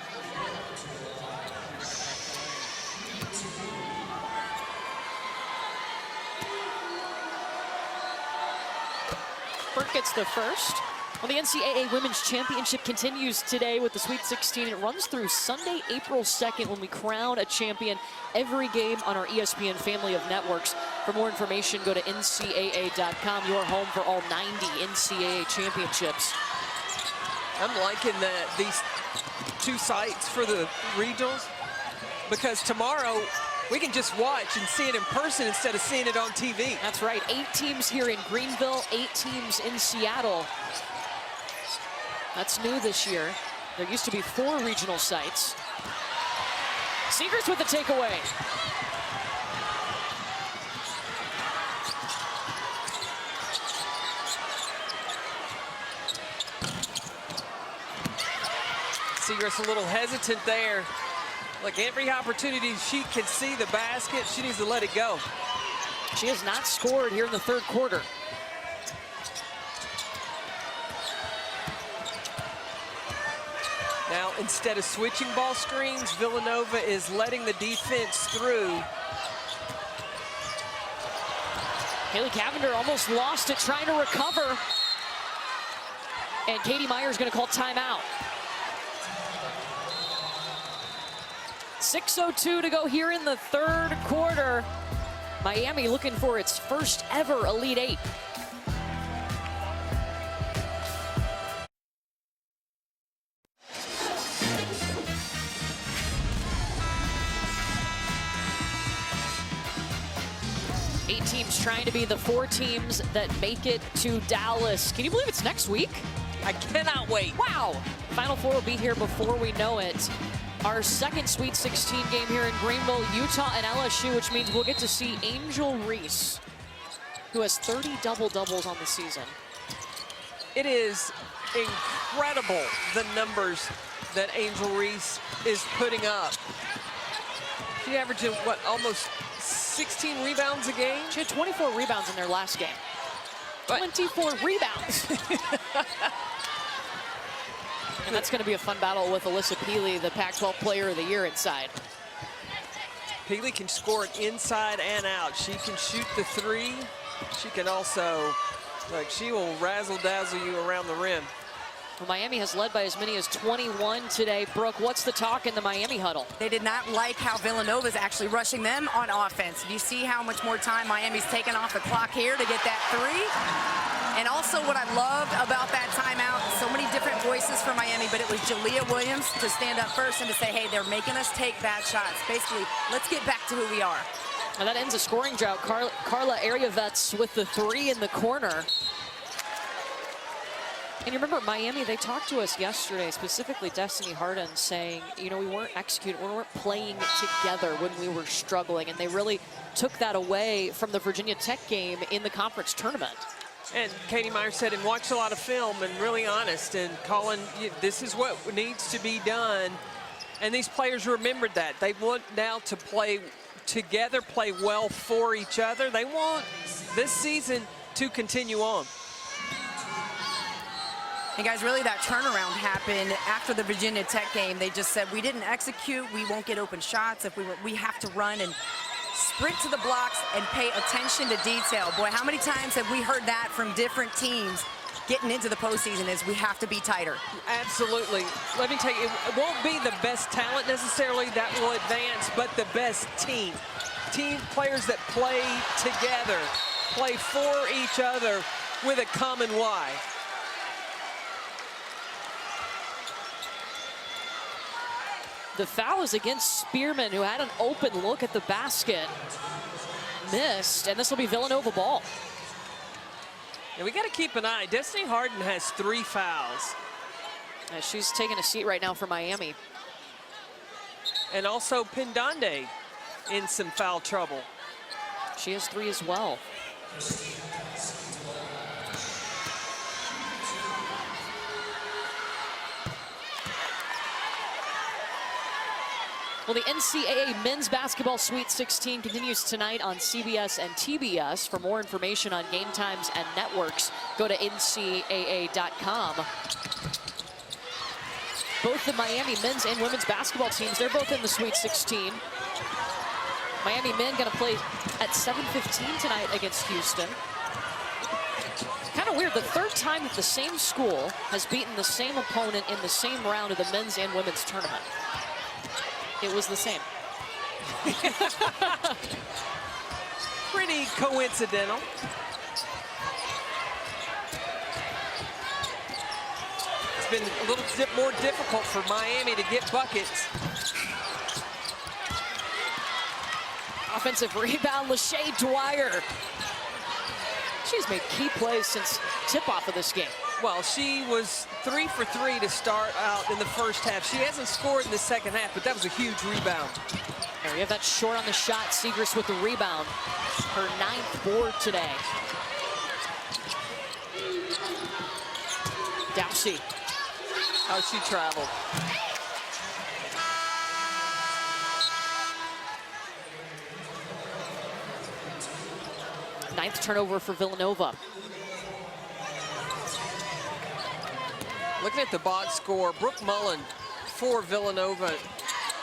Frankfurt gets the first. Well, the NCAA Women's Championship continues today with the Sweet 16. It runs through Sunday, April 2nd, when we crown a champion every game on our ESPN family of networks. For more information, go to ncaa.com, your home for all 90 NCAA championships. I'm liking these two sites for the regionals, because tomorrow we can just watch and see it in person instead of seeing it on TV. That's right. 8 teams here in Greenville, 8 teams in Seattle. That's new this year. There used to be 4 regional sites. Seegers with the takeaway. Seegers a little hesitant there. Like, every opportunity she can see the basket, she needs to let it go. She has not scored here in the third quarter. Now, instead of switching ball screens, Villanova is letting the defense through. Haley Cavender almost lost it, trying to recover. And Katie Meyer's going to call timeout. 6:02 to go here in the third quarter. Miami looking for its first ever Elite Eight. Eight teams trying to be the 4 teams that make it to Dallas. Can you believe it's next week? I cannot wait. Wow. Final Four will be here before we know it. Our second Sweet 16 game here in Greenville, Utah and LSU, which means we'll get to see Angel Reese, who has 30 double-doubles on the season. It is incredible, the numbers that Angel Reese is putting up. She averaging, what, almost 16 rebounds a game? She had 24 rebounds in their last game. 24 rebounds. And that's going to be a fun battle with Alyssa Peely, the Pac-12 Player of the Year inside. Peely can score it inside and out. She can shoot the 3. She can also, like, she will razzle-dazzle you around the rim. Well, Miami has led by as many as 21 today. Brooke, what's the talk in the Miami huddle? They did not like how Villanova is actually rushing them on offense. Do you see how much more time Miami's taken off the clock here to get that 3? And also what I loved about that timeout, so many different voices for Miami, but it was Jalea Williams to stand up first and to say, hey, they're making us take bad shots. Basically, let's get back to who we are. And that ends a scoring drought. Carla Ariavets with the 3 in the corner. And you remember Miami, they talked to us yesterday, specifically Destiny Harden, saying, you know, we weren't executing, we weren't playing together when we were struggling. And they really took that away from the Virginia Tech game in the conference tournament. And Katie Meyer said, and watched a lot of film and really honest, and Colin, this is what needs to be done. And these players remembered that. They want now to play together, play well for each other. They want this season to continue on. And guys, really that turnaround happened after the Virginia Tech game. They just said, we didn't execute, we won't get open shots. If we have to run and sprint to the blocks and pay attention to detail. Boy, how many times have we heard that from different teams getting into the postseason is we have to be tighter. Absolutely. Let me tell you, it won't be the best talent necessarily that will advance, but the best team. Team players that play together, play for each other with a common why. The foul is against Spearman, who had an open look at the basket. Missed, and this will be Villanova ball. And we got to keep an eye. Destiny Harden has 3 fouls. She's taking a seat right now for Miami. And also Pendande in some foul trouble. She has 3 as well. Well, the NCAA Men's Basketball Sweet 16 continues tonight on CBS and TBS. For more information on game times and networks, go to ncaa.com. Both the Miami men's and women's basketball teams, they're both in the Sweet 16. Miami men going to play at 7:15 tonight against Houston. Kind of weird, the third time that the same school has beaten the same opponent in the same round of the men's and women's tournament. It was the same. Pretty coincidental. It's been a little bit more difficult for Miami to get buckets. Offensive rebound, Lachey Dwyer. She's made key plays since tip-off of this game. Well, she was 3 for 3 to start out in the first half. She hasn't scored in the second half, but that was a huge rebound. There you have that short on the shot. Siegrist with the rebound. Her 9th board today. Dowsey. How she traveled. Ninth turnover for Villanova. Looking at the box score, Brooke Mullen for Villanova,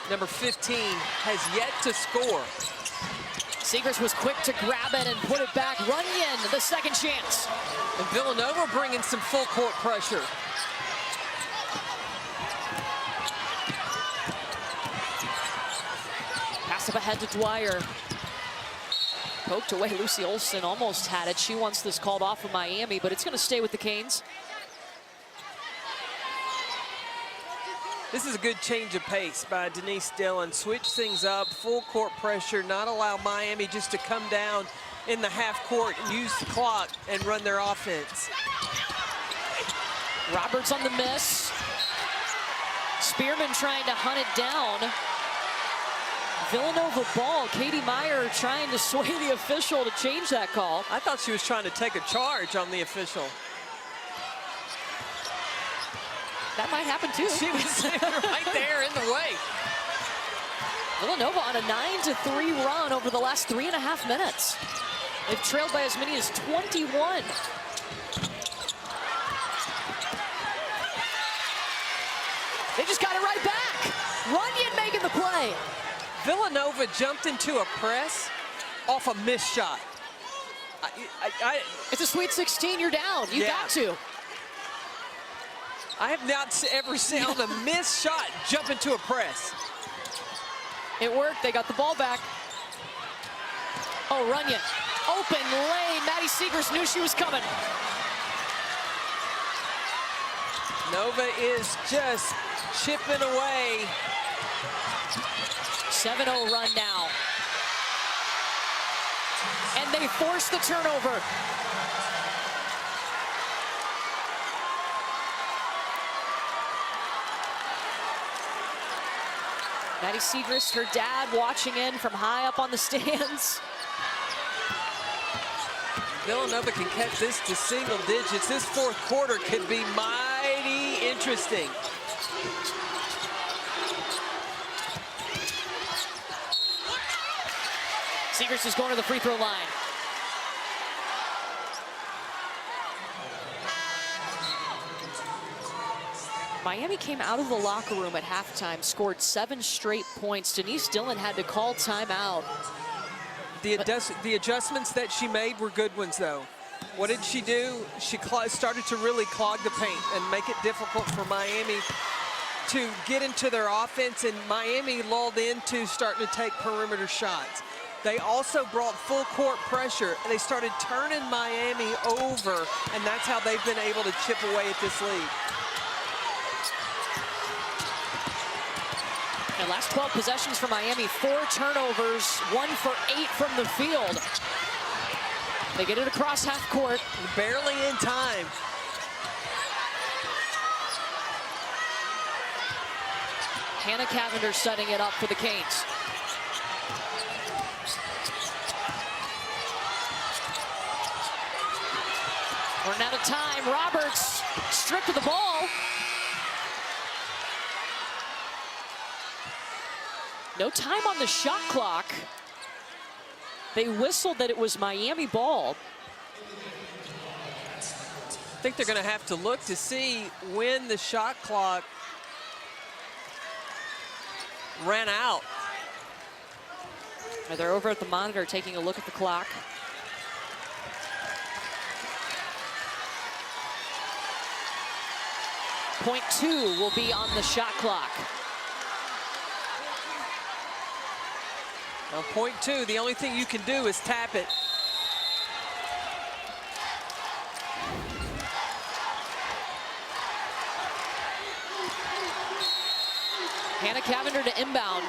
number 15, has yet to score. Siegrist was quick to grab it and put it back. Runyon, the second chance. And Villanova bringing some full court pressure. Pass up ahead to Dwyer. Poked away, Lucy Olson almost had it. She wants this called off of Miami, but it's going to stay with the Canes. This is a good change of pace by Denise Dillon. Switch things up, full court pressure, not allow Miami just to come down in the half court, use the clock, and run their offense. Roberts on the miss. Spearman trying to hunt it down. Villanova ball. Katie Meyer trying to sway the official to change that call. I thought she was trying to take a charge on the official. That might happen too. She was right there in the way. Villanova on a 9-3 run over the last 3.5 minutes. They've trailed by as many as 21. They just got it right back. Runyon making the play. Villanova jumped into a press off a missed shot. It's a Sweet 16, you're down. You got to. I have not ever seen on a missed shot jump into a press. It worked, they got the ball back. Oh, Runyon, open lane. Maddie Siegrist knew she was coming. Nova is just chipping away. 7-0 run now. And they force the turnover. Maddie Siegrist, her dad, watching in from high up on the stands. Villanova can catch this to single digits. This fourth quarter could be mighty interesting. Siegrist is going to the free throw line. Miami came out of the locker room at halftime, scored 7 straight points. Denise Dillon had to call timeout. The adjustments that she made were good ones, though. What did she do? She started to really clog the paint and make it difficult for Miami to get into their offense, and Miami lulled into starting to take perimeter shots. They also brought full court pressure, and they started turning Miami over, and that's how they've been able to chip away at this lead. And last 12 possessions for Miami, 4 turnovers, 1 for 8 from the field. They get it across half court. Barely in time. Hannah Cavender setting it up for the Canes. Running out of time, Roberts stripped of the ball. No time on the shot clock. They whistled that it was Miami ball. I think they're going to have to look to see when the shot clock ran out. They're over at the monitor taking a look at the clock. .2 will be on the shot clock. Now, .2, the only thing you can do is tap it. Hannah Cavender to inbound.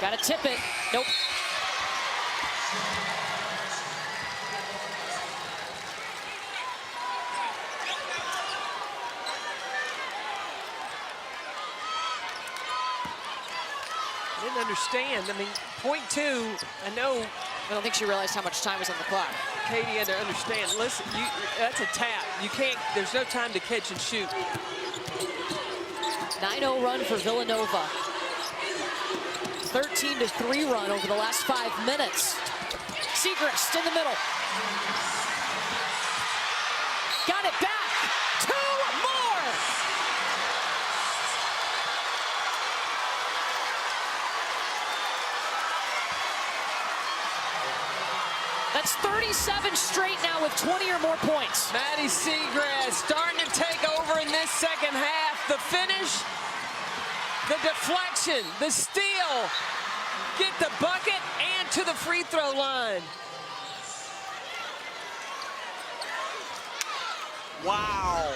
Got to tip it. Nope. I didn't understand. I mean, .2, I know. I don't think she realized how much time was on the clock. Katie had to understand. Listen, that's a tap. You can't, there's no time to catch and shoot. 9-0 run for Villanova. 13-3 run over the last 5 minutes. Segrist in the middle. Got it back. 2 more. That's 37 straight now with 20 or more points. Maddie Segrist starting to take over in this second half. The finish, the deflection, the steal, get the bucket and to the free throw line. Wow.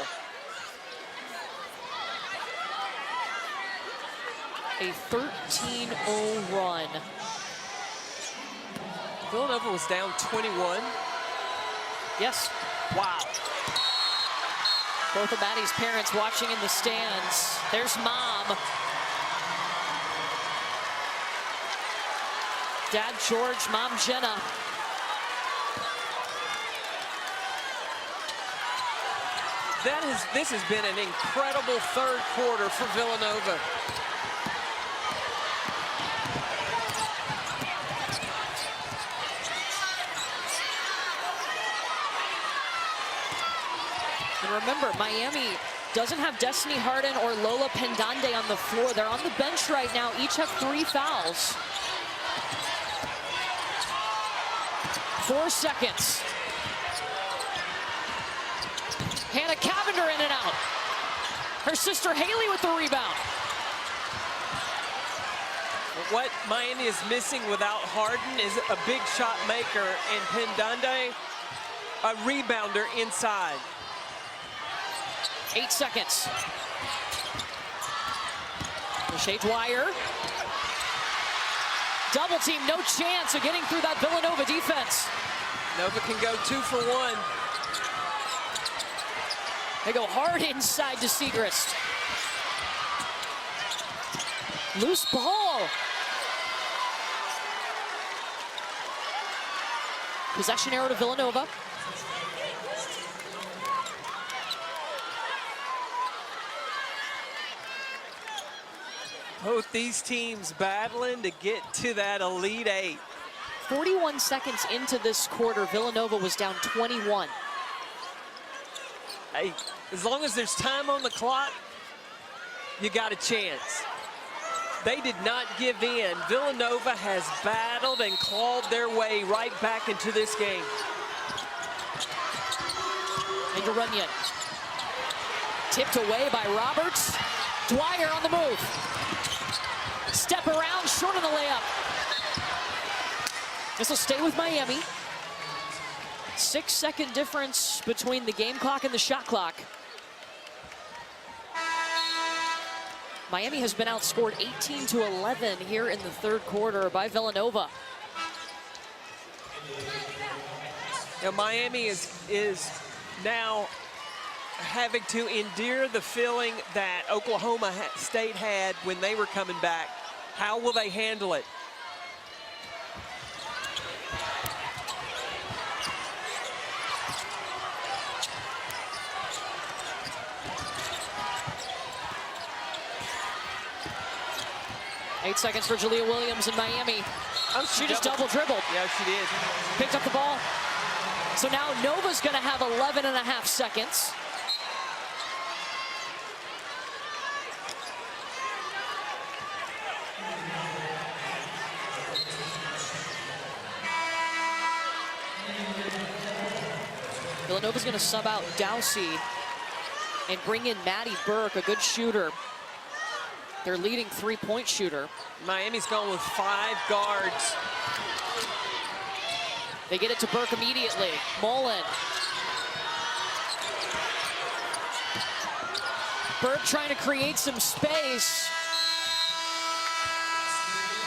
A 13-0 run. Villanova was down 21. Yes. Wow. Both of Maddie's parents watching in the stands. There's Mom. Dad George, Mom Jenna. This has been an incredible third quarter for Villanova. And remember, Miami doesn't have Destiny Harden or Lola Pendande on the floor. They're on the bench right now. Each have 3 fouls. 4 seconds. Hannah Cavender in and out. Her sister Haley with the rebound. What Miami is missing without Harden is a big shot maker, and Pendande, a rebounder inside. 8 seconds. Shea Dwyer. Double team, no chance of getting through that Villanova defense. Nova can go 2 for 1. They go hard inside to Segrist. Loose ball. Possession arrow to Villanova. Both these teams battling to get to that Elite 8. 41 seconds into this quarter, Villanova was down 21. Hey, as long as there's time on the clock, you got a chance. They did not give in. Villanova has battled and clawed their way right back into this game. Andrew Runyon. Tipped away by Roberts. Dwyer on the move. Step around, short of the layup. This will stay with Miami. 6-second difference between the game clock and the shot clock. Miami has been outscored 18-11 here in the third quarter by Villanova. Now Miami is now having to endure the feeling that Oklahoma State had when they were coming back. How will they handle it? Eight seconds for Jalea Williams in Miami. Oh, she just double dribbled. Yeah, she did. Picked up the ball. So now Nova's gonna have 11.5 seconds. Villanova's going to sub out Dowsey and bring in Maddie Burke, a good shooter. Their leading three-point shooter. Miami's going with 5 guards. They get it to Burke immediately. Mullen. Burke trying to create some space.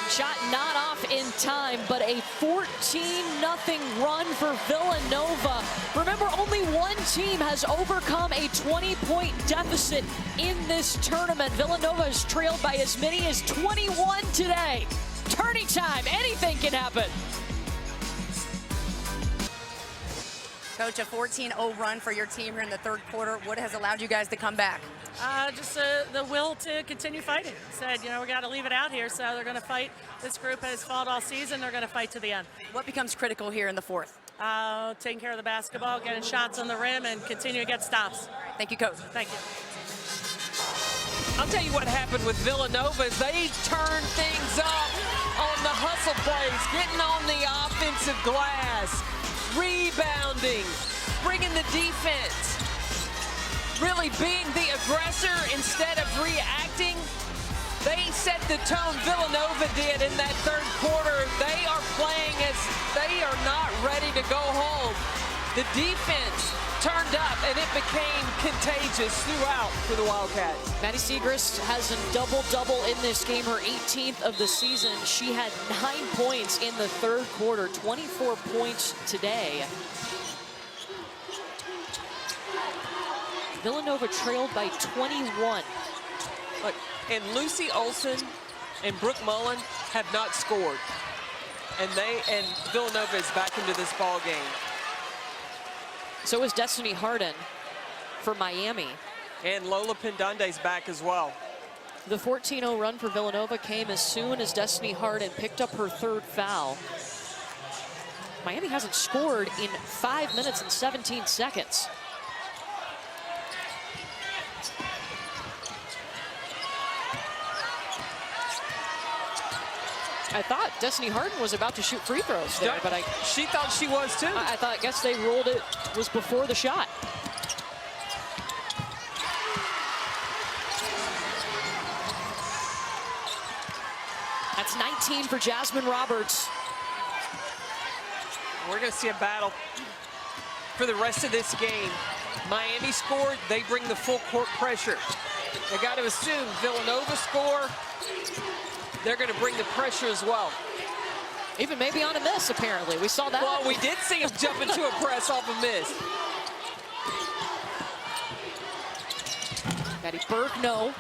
Shot not off in time, but a 14-0 run for Villanova. Remember, only one team has overcome a 20-point deficit in this tournament. Villanova has trailed by as many as 21 today. Tourney time, anything can happen. Coach, a 14-0 run for your team here in the third quarter. What has allowed you guys to come back? Just the will to continue fighting. Said, you know, we got to leave it out here, so they're going to fight. This group has fought all season. They're going to fight to the end. What becomes critical here in the fourth? Taking care of the basketball, getting shots on the rim, and continue to get stops. Thank you, Coach. Thank you. I'll tell you what happened with Villanova is they turned things up on the hustle plays, getting on the offensive glass, rebounding, bringing the defense, really being the aggressor instead of reacting. They set the tone, Villanova did in that third quarter. They are playing as they are not ready to go home. The defense turned up and it became contagious throughout for the Wildcats. Maddie Siegrist has a double-double in this game, her 18th of the season. She had 9 points in the third quarter, 24 points today. Villanova trailed by 21. Look, and Lucy Olson and Brooke Mullen have not scored. And Villanova is back into this ball game. So is Destiny Harden for Miami. And Lola Pendande's back as well. The 14-0 run for Villanova came as soon as Destiny Harden picked up her third foul. Miami hasn't scored in 5 minutes and 17 seconds. I thought Destiny Harden was about to shoot free throws there, but she thought she was too. I guess they ruled it was before the shot. That's 19 for Jasmine Roberts. We're going to see a battle for the rest of this game. Miami scored, they bring the full court pressure. They got to assume Villanova score, they're going to bring the pressure as well. Even maybe on a miss, apparently. We saw that. Well, we did see him jump into a press off a miss. Maddie Burke, no.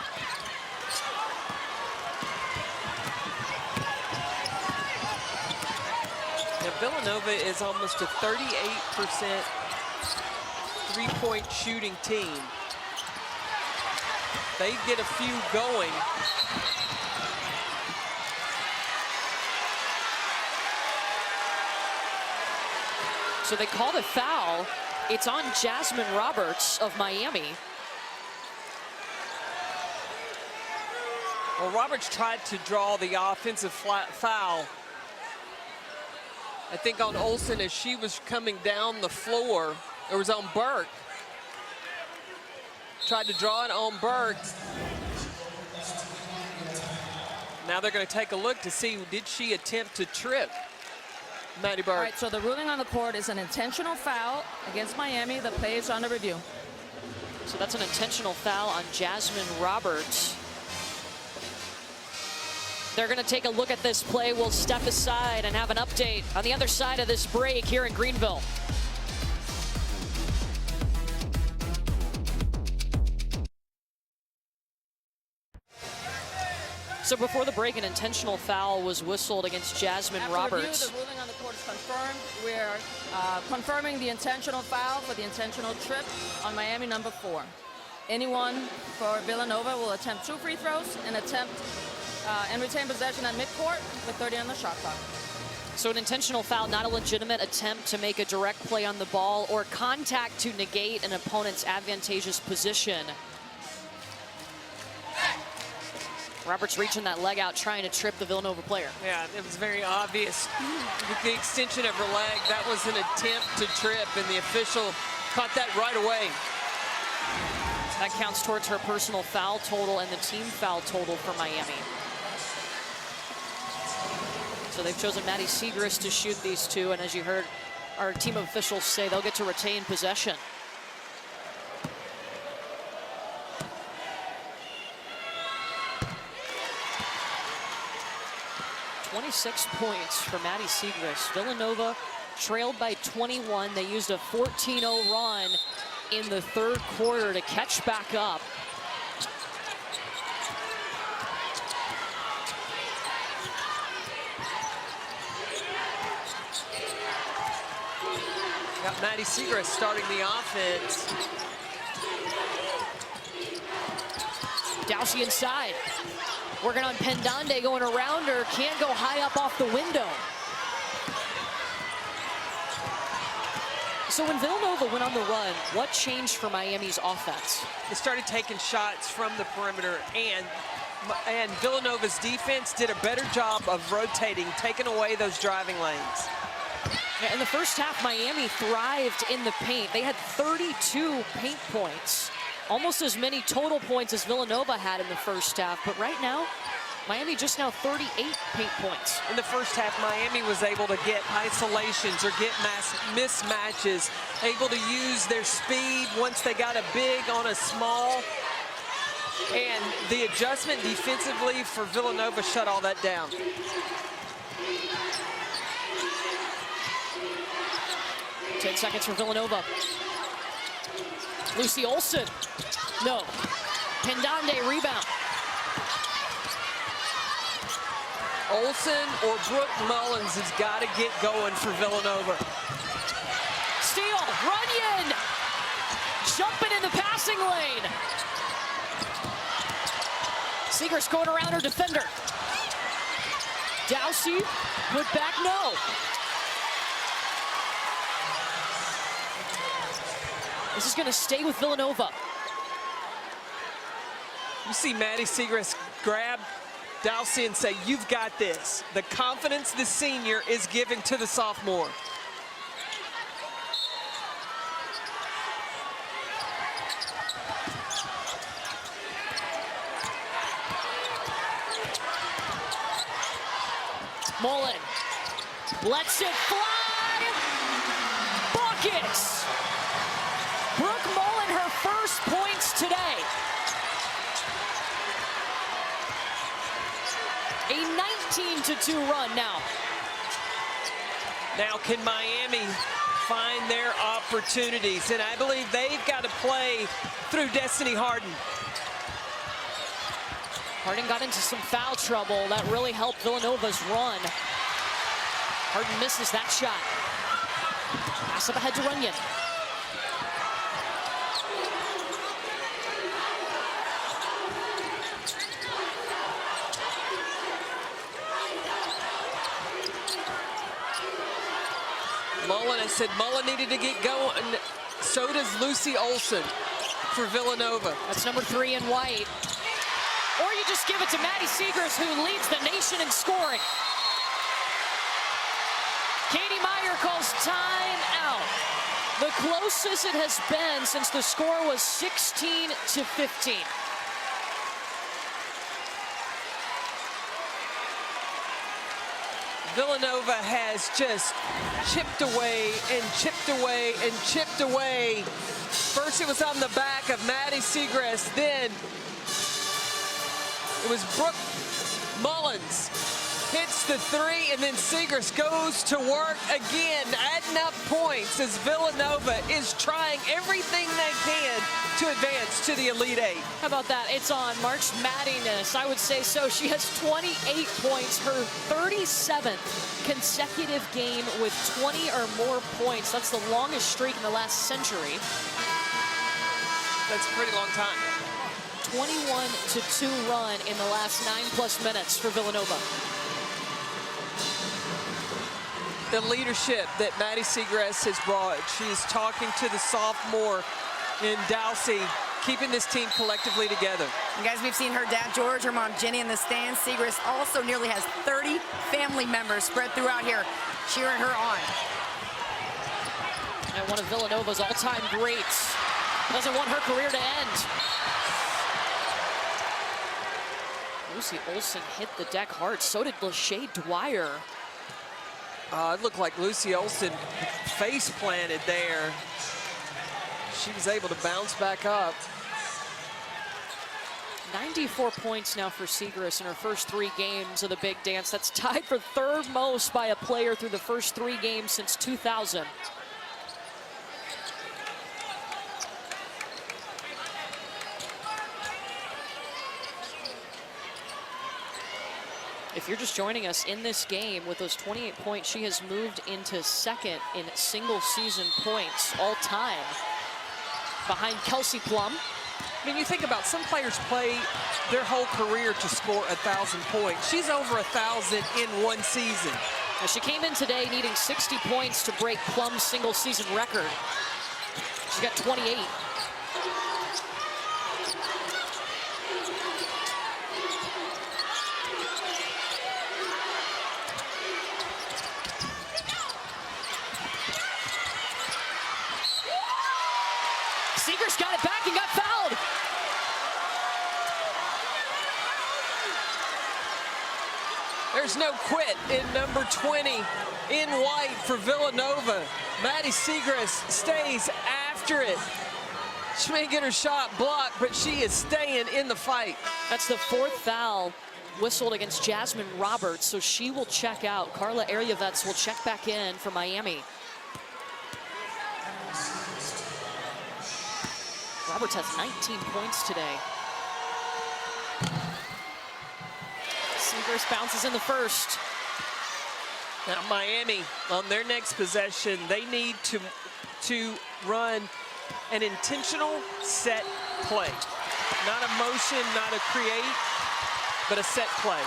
Now, Villanova is almost a 38% three-point shooting team. They get a few going. So they called a foul. It's on Jasmine Roberts of Miami. Well, Roberts tried to draw the offensive foul. I think on Olsen as she was coming down the floor. It was on Burke. Tried to draw it on Burke. Now they're going to take a look to see, did she attempt to trip Maddie Burke? All right, so the ruling on the court is an intentional foul against Miami. The play is under review. So that's an intentional foul on Jasmine Roberts. They're going to take a look at this play. We'll step aside and have an update on the other side of this break here in Greenville. So before the break, an intentional foul was whistled against Jasmine Roberts. Review, the ruling on the court is confirmed. We're confirming the intentional foul for the intentional trip on Miami number 4. Anyone for Villanova will attempt 2 free throws and retain possession at midcourt with 30 on the shot clock. So an intentional foul, not a legitimate attempt to make a direct play on the ball or contact to negate an opponent's advantageous position. Roberts reaching that leg out, trying to trip the Villanova player. Yeah, it was very obvious with the extension of her leg. That was an attempt to trip, and the official caught that right away. That counts towards her personal foul total and the team foul total for Miami. So they've chosen Maddie Siegrist to shoot these two, and as you heard our team officials say, they'll get to retain possession. .26 points for Maddie Siegrist. Villanova trailed by 21. They used a 14-0 run in the third quarter to catch back up. Got Maddie Siegrist starting the offense. Dowsey inside. Working on Pendande, going around her. Can't go high up off the window. So when Villanova went on the run, what changed for Miami's offense? They started taking shots from the perimeter, and Villanova's defense did a better job of rotating, taking away those driving lanes. Yeah, in the first half, Miami thrived in the paint. They had 32 paint points, almost as many total points as Villanova had in the first half. But right now, Miami just now 38 paint points. In the first half, Miami was able to get isolations or get mismatches, able to use their speed once they got a big on a small. And the adjustment defensively for Villanova shut all that down. Ten seconds for Villanova. Lucy Olson. No. Pendande rebound. Olson or Brooke Mullins has got to get going for Villanova. Steal. Runyon. Jumping in the passing lane. Siegrist going around her defender. Dowsey. Put back. No. This is going to stay with Villanova. You see Maddie Siegrist grab Dowsey and say, you've got this. The confidence the senior is giving to the sophomore. Mullen lets it fly. Buckets. Brooke Mullen, her first points today. A 19-2 run now. Now can Miami find their opportunities? And I believe they've got to play through Destiny Harden. Harden got into some foul trouble. That really helped Villanova's run. Harden misses that shot. Pass up ahead to Runyon. Mullen, I said Mullen needed to get going. So does Lucy Olson for Villanova. That's number 3 in white. Or you just give it to Maddie Siegrist, who leads the nation in scoring. Katie Meyer calls time out. The closest it has been since the score was 16-15. Villanova has just chipped away and chipped away and chipped away. First it was on the back of Maddie Siegrist, then it was Brooke Mullins hits the 3, and then Siegrist goes to work again, adding up points as Villanova is trying everything they can to advance to the Elite Eight. How about that? It's on March Maddiness. I would say so. She has 28 points, her 37th consecutive game with 20 or more points. That's the longest streak in the last century. That's a pretty long time. 21-2 run in the last 9+ minutes for Villanova. The leadership that Maddie Siegrist has brought. She is talking to the sophomore in Dowsey, keeping this team collectively together. You guys, we've seen her dad, George, her mom, Jenny, in the stands. Siegrist also nearly has 30 family members spread throughout here, cheering her on. And one of Villanova's all-time greats. Doesn't want her career to end. Lucy Olson hit the deck hard. So did Lachey Dwyer. It looked like Lucy Olson face planted there. She was able to bounce back up. 94 points now for Siegrist in her first 3 games of the big dance. That's tied for 3rd most by a player through the first 3 games since 2000. If you're just joining us in this game, with those 28 points, she has moved into 2nd in single-season points all time, behind Kelsey Plum. I mean, you think about some players play their whole career to score 1,000 points. She's over 1,000 in 1 season. Now, she came in today needing 60 points to break Plum's single-season record. She got 28. Siegrist got it back and got fouled. There's no quit in number 20 in white for Villanova. Maddie Siegrist stays after it. She may get her shot blocked, but she is staying in the fight. That's the 4th foul whistled against Jasmine Roberts, so she will check out. Carla Eryavets will check back in for Miami. Roberts has 19 points today. Siegrist bounces in the first. Now Miami, on their next possession, they need to run an intentional set play. Not a motion, not a create, but a set play.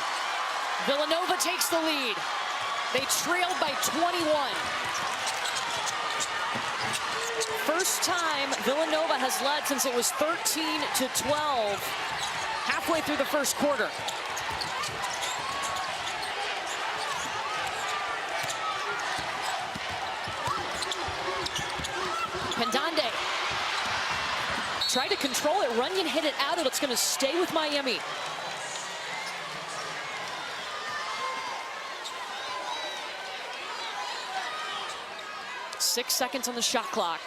Villanova takes the lead. They trailed by 21. First time Villanova has led since it was 13-12, halfway through the first quarter. Pendande tried to control it. Runyon hit it out, and it's going to stay with Miami. Six seconds on the shot clock.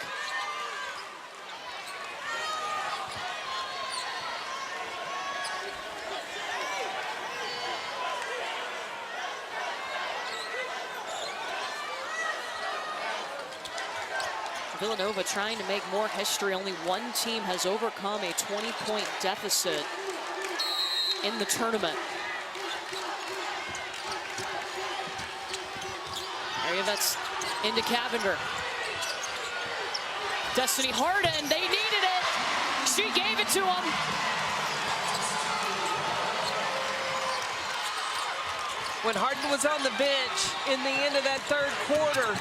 Villanova trying to make more history. Only one team has overcome a 20-point deficit in the tournament. Eryavets into Cavender. Destiny Harden, they needed it. She gave it to him. When Harden was on the bench in the end of that 3rd quarter,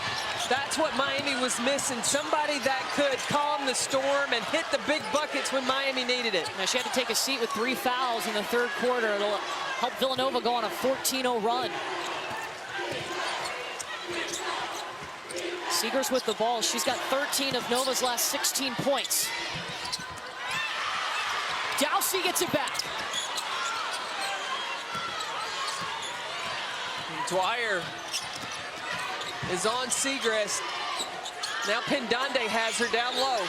that's what Miami was missing. Somebody that could calm the storm and hit the big buckets when Miami needed it. Now she had to take a seat with 3 fouls in the 3rd quarter. It'll help Villanova go on a 14-0 run. Siegrist with the ball. She's got 13 of Nova's last 16 points. Dowsey gets it back. Dwyer is on Siegrist. Now Pendande has her down low.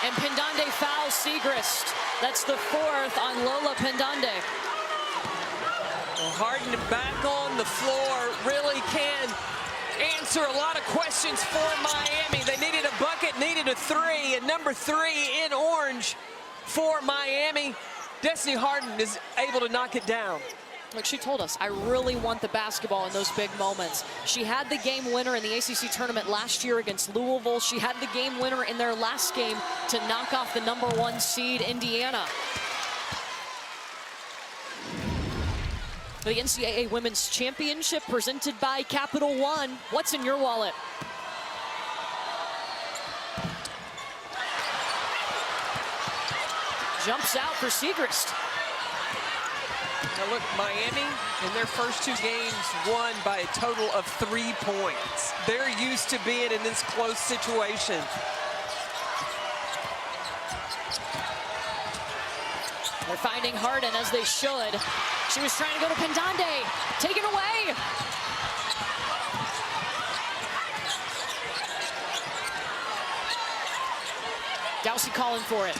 And Pendande fouls Siegrist. That's the 4th on Lola Pendande. Well, Harden back on the floor really can answer a lot of questions for Miami. They needed a bucket, needed a 3, and number 3 in orange for Miami. Destiny Harden is able to knock it down. Like she told us, I really want the basketball in those big moments. She had the game winner in the ACC tournament last year against Louisville. She had the game winner in their last game to knock off the number 1 seed, Indiana. The NCAA Women's Championship presented by Capital One. What's in your wallet? Jumps out for Siegrist. Now look, Miami in their first 2 games won by a total of 3 points. They're used to being in this close situation. They're finding Harden, as they should. She was trying to go to Pendande. Taken away. Dowsey calling for it.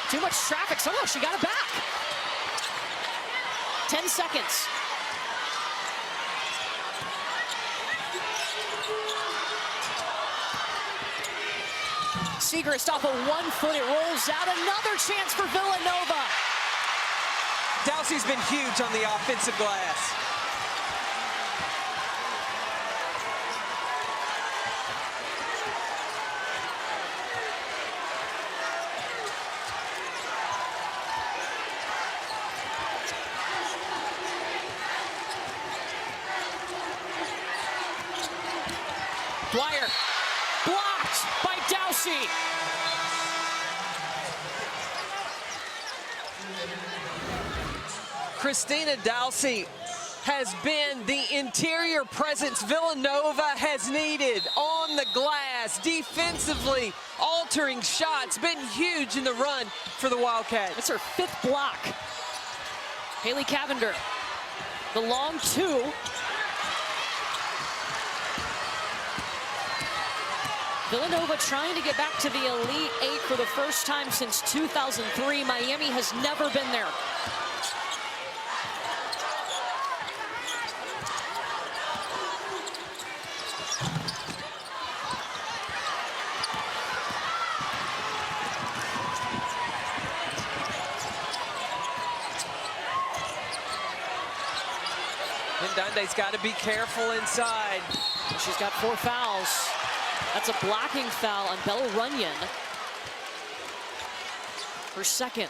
Too much traffic. Somehow she got it back. 10 seconds. Siegrist off of 1 foot. It rolls out. Another chance for Villanova. Dowsey's been huge on the offensive glass. Dwyer, blocked by Dowsey. Christina Dowsey has been the interior presence Villanova has needed on the glass, defensively, altering shots, been huge in the run for the Wildcats. It's her 5th block. Haley Cavender, the long 2. Villanova trying to get back to the Elite 8 for the first time since 2003. Miami has never been there. Pendande's got to be careful inside. She's got 4 fouls. That's a blocking foul on Bella Runyon. Her 2nd.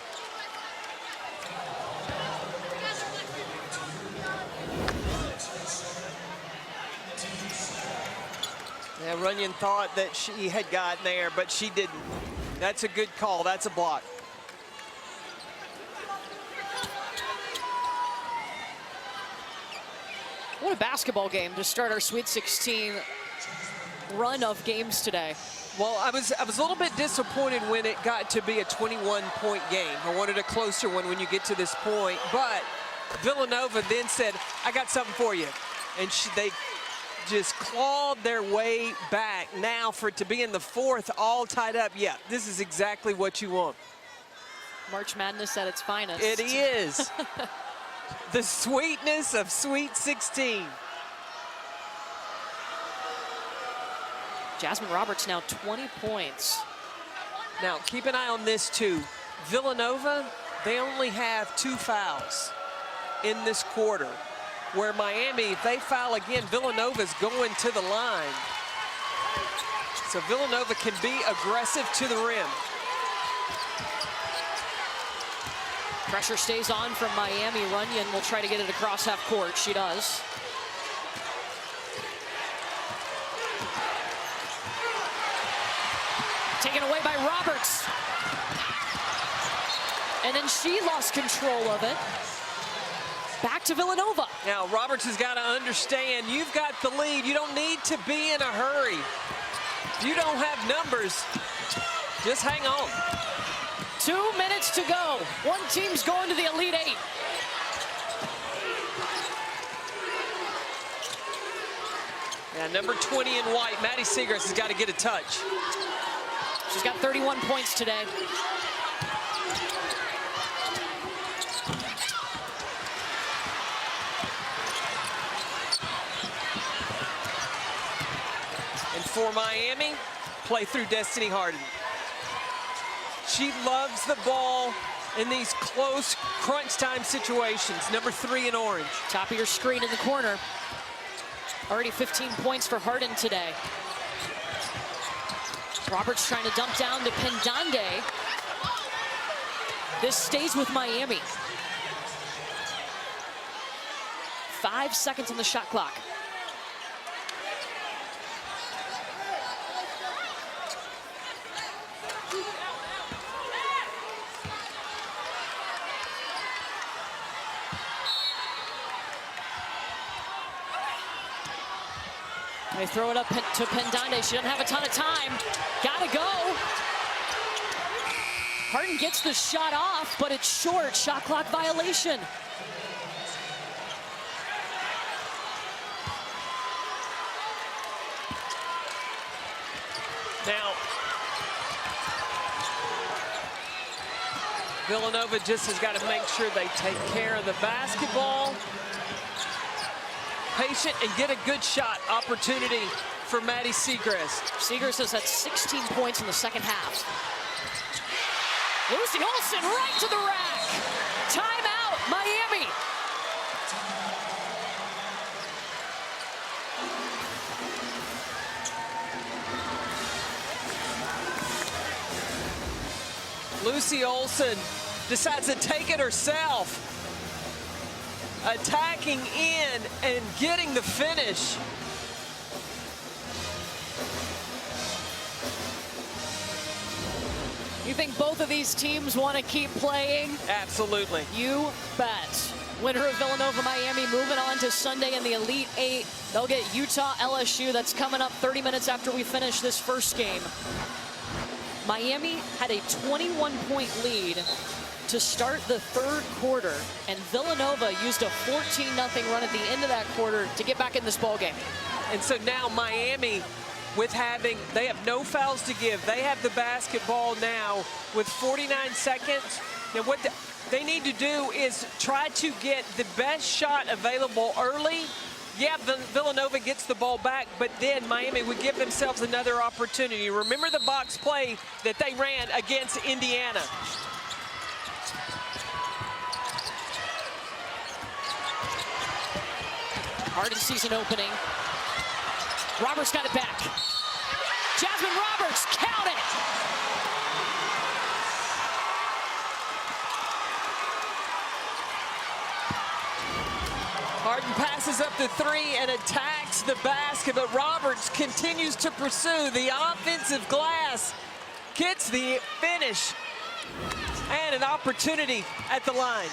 Yeah, Runyon thought that she had gotten there, but she didn't. That's a good call. That's a block. What a basketball game to start our Sweet 16 run of games today. Well, I was a little bit disappointed when it got to be a 21-point game. I wanted a closer one when you get to this point, but Villanova then said, I got something for you. And they just clawed their way back. Now for it to be in the 4th, all tied up, yeah, this is exactly what you want. March Madness at its finest. It is. The sweetness of Sweet 16. Jasmine Roberts now 20 points. Now, keep an eye on this, too. Villanova, they only have 2 fouls in this quarter, where Miami, if they foul again, Villanova's going to the line. So Villanova can be aggressive to the rim. Pressure stays on from Miami. Runyon will try to get it across half court. She does. Taken away by Roberts. And then she lost control of it. Back to Villanova. Now, Roberts has got to understand, you've got the lead. You don't need to be in a hurry. If you don't have numbers, just hang on. 2 minutes to go. One team's going to the Elite 8. Yeah, number 20 in white, Maddie Siegrist has got to get a touch. She's got 31 points today. And for Miami, play through Destiny Harden. She loves the ball in these close crunch time situations. Number 3 in orange. Top of your screen in the corner. Already 15 points for Harden today. Roberts trying to dump down to Pendande. This stays with Miami. 5 seconds on the shot clock. They throw it up to Pendande. She doesn't have a ton of time. Gotta go. Harden gets the shot off, but it's short. Shot clock violation. Now, Villanova just has got to make sure they take care of the basketball. Patient and get a good shot opportunity for Maddie Segrest. Segrest has had 16 points in the second half. Lucy Olsen right to the rack. Timeout, Miami. Lucy Olsen decides to take it herself. Attacking in and getting the finish. You think both of these teams want to keep playing? Absolutely. You bet. Winner of Villanova, Miami, moving on to Sunday in the Elite Eight. They'll get Utah, LSU. That's coming up 30 minutes after we finish this first game. Miami had a 21-point lead to start the third quarter, and Villanova used a 14-0 run at the end of that quarter to get back in this ball game. And so now Miami, they have no fouls to give. They have the basketball now with 49 seconds. Now what they need to do is try to get the best shot available early. Yeah, Villanova gets the ball back, but then Miami would give themselves another opportunity. Remember the box play that they ran against Indiana. Hardest season opening. Roberts got it back. Jasmine Roberts, count it! Harden passes up the three and attacks the basket, but Roberts continues to pursue the offensive glass, gets the finish, and an opportunity at the line.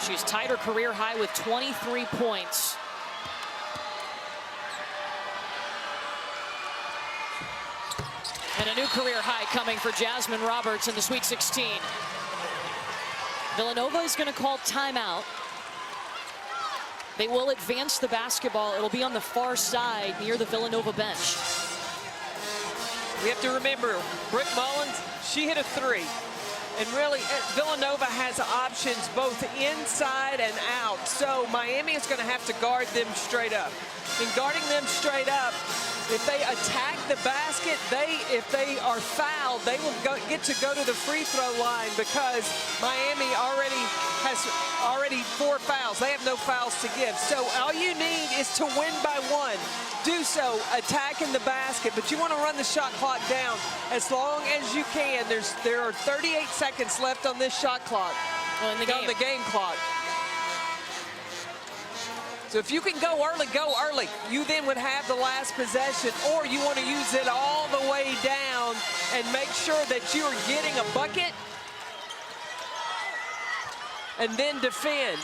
She's tied her career high with 23 points. And a new career high coming for Jasmine Roberts in the Sweet 16. Villanova is going to call timeout. They will advance the basketball. It'll be on the far side near the Villanova bench. We have to remember, Brooke Mullins, she hit a three. And really, Villanova has options both inside and out. So Miami is going to have to guard them straight up. In guarding them straight up, if they attack the basket, if they are fouled, they will get to go to the free throw line because Miami has 4 fouls. They have no fouls to give. So all you need is to win by 1. Do so, attacking the basket, but you want to run the shot clock down as long as you can. There are 38 seconds left on this shot clock. Well, in the game. On the game clock. So if you can go early, go early. You then would have the last possession, or you want to use it all the way down and make sure that you are getting a bucket and then defend.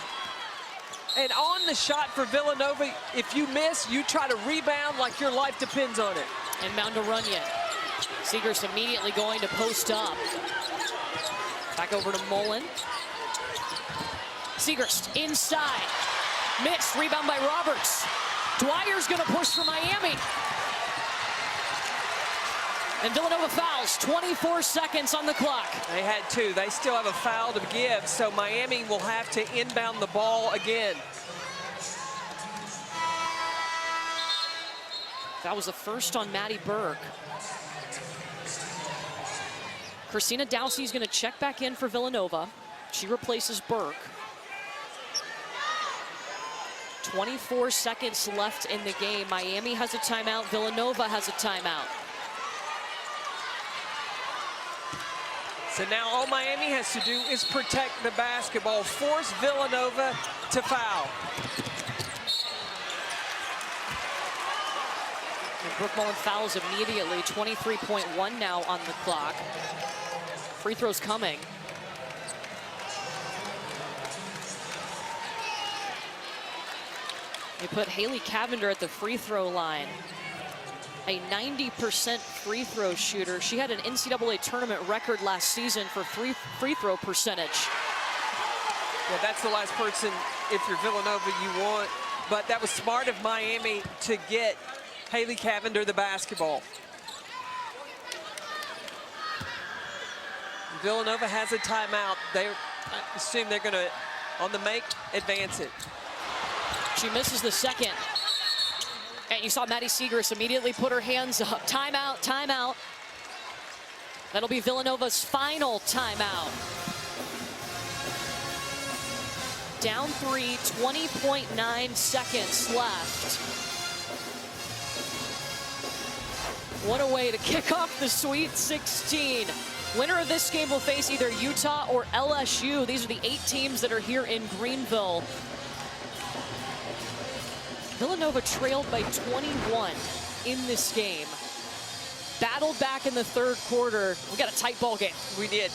And on the shot for Villanova, if you miss, you try to rebound like your life depends on it. And Mound to run yet. Segrest immediately going to post up. Back over to Mullen. Segrest inside. Missed, rebound by Roberts. Dwyer's gonna push for Miami. And Villanova fouls, 24 seconds on the clock. They had 2, they still have a foul to give, so Miami will have to inbound the ball again. That was the first on Maddie Burke. Christina Dowsey's gonna check back in for Villanova. She replaces Burke. 24 seconds left in the game. Miami has a timeout. Villanova has a timeout. So now all Miami has to do is protect the basketball, force Villanova to foul. And Brooke Mullen fouls immediately. 23.1 now on the clock. Free throws coming. They put Haley Cavender at the free throw line. A 90% free throw shooter. She had an NCAA tournament record last season for free throw percentage. Yeah, that's the last person, if you're Villanova, you want. But that was smart of Miami to get Haley Cavender the basketball. Villanova has a timeout. I assume they're going to, on the make, advance it. She misses the second. And you saw Maddie Siegrist immediately put her hands up. Timeout, timeout. That'll be Villanova's final timeout. Down 3, 20.9 seconds left. What a way to kick off the Sweet 16. Winner of this game will face either Utah or LSU. These are the 8 teams that are here in Greenville. Villanova trailed by 21 in this game. Battled back in the third quarter. We got a tight ball game. We did,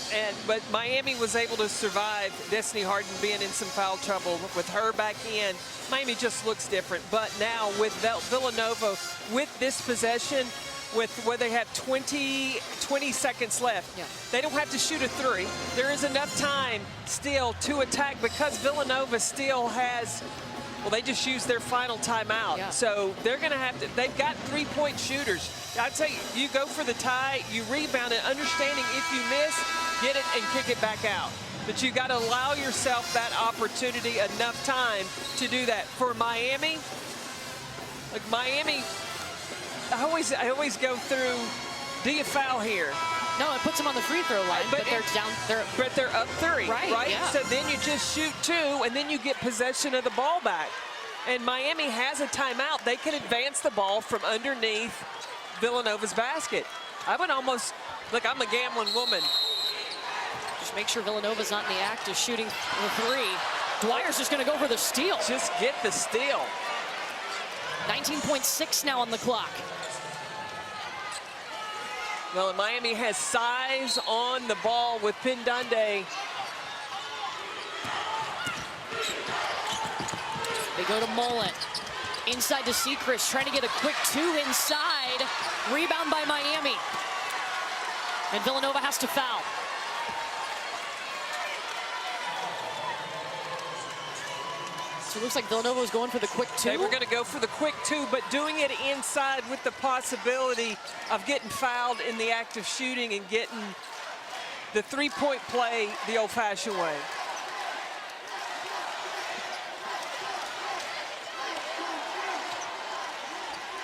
but Miami was able to survive. Destiny Harden being in some foul trouble. With her back in, Miami just looks different. But now with Villanova, with this possession, with where they have 20 seconds left, they don't have to shoot a 3. There is enough time still to attack because Villanova still has. Well, they just used their final timeout. So they're going to have to, they've got 3-point shooters. I'd say you go for the tie, you rebound it, understanding if you miss, get it and kick it back out. But you got to allow yourself that opportunity, enough time to do that. For Miami, like Miami, I always go through, do you foul here? No, it puts them on the free throw line, but they're down. But they're up 3, right? Yeah. So then you just shoot 2, and then you get possession of the ball back. And Miami has a timeout. They can advance the ball from underneath Villanova's basket. I would almost, look, I'm a gambling woman. Just make sure Villanova's not in the act of shooting the 3. Dwyer's just going to go for the steal. Just get the steal. 19.6 now on the clock. Well, Miami has size on the ball with Pendande. They go to Mullen. Inside to Siegrist, trying to get a quick 2 inside. Rebound by Miami. And Villanova has to foul. So it looks like Villanova was going for the quick 2. They were going to go for the quick 2, but doing it inside with the possibility of getting fouled in the act of shooting and getting the 3-point play the old-fashioned way.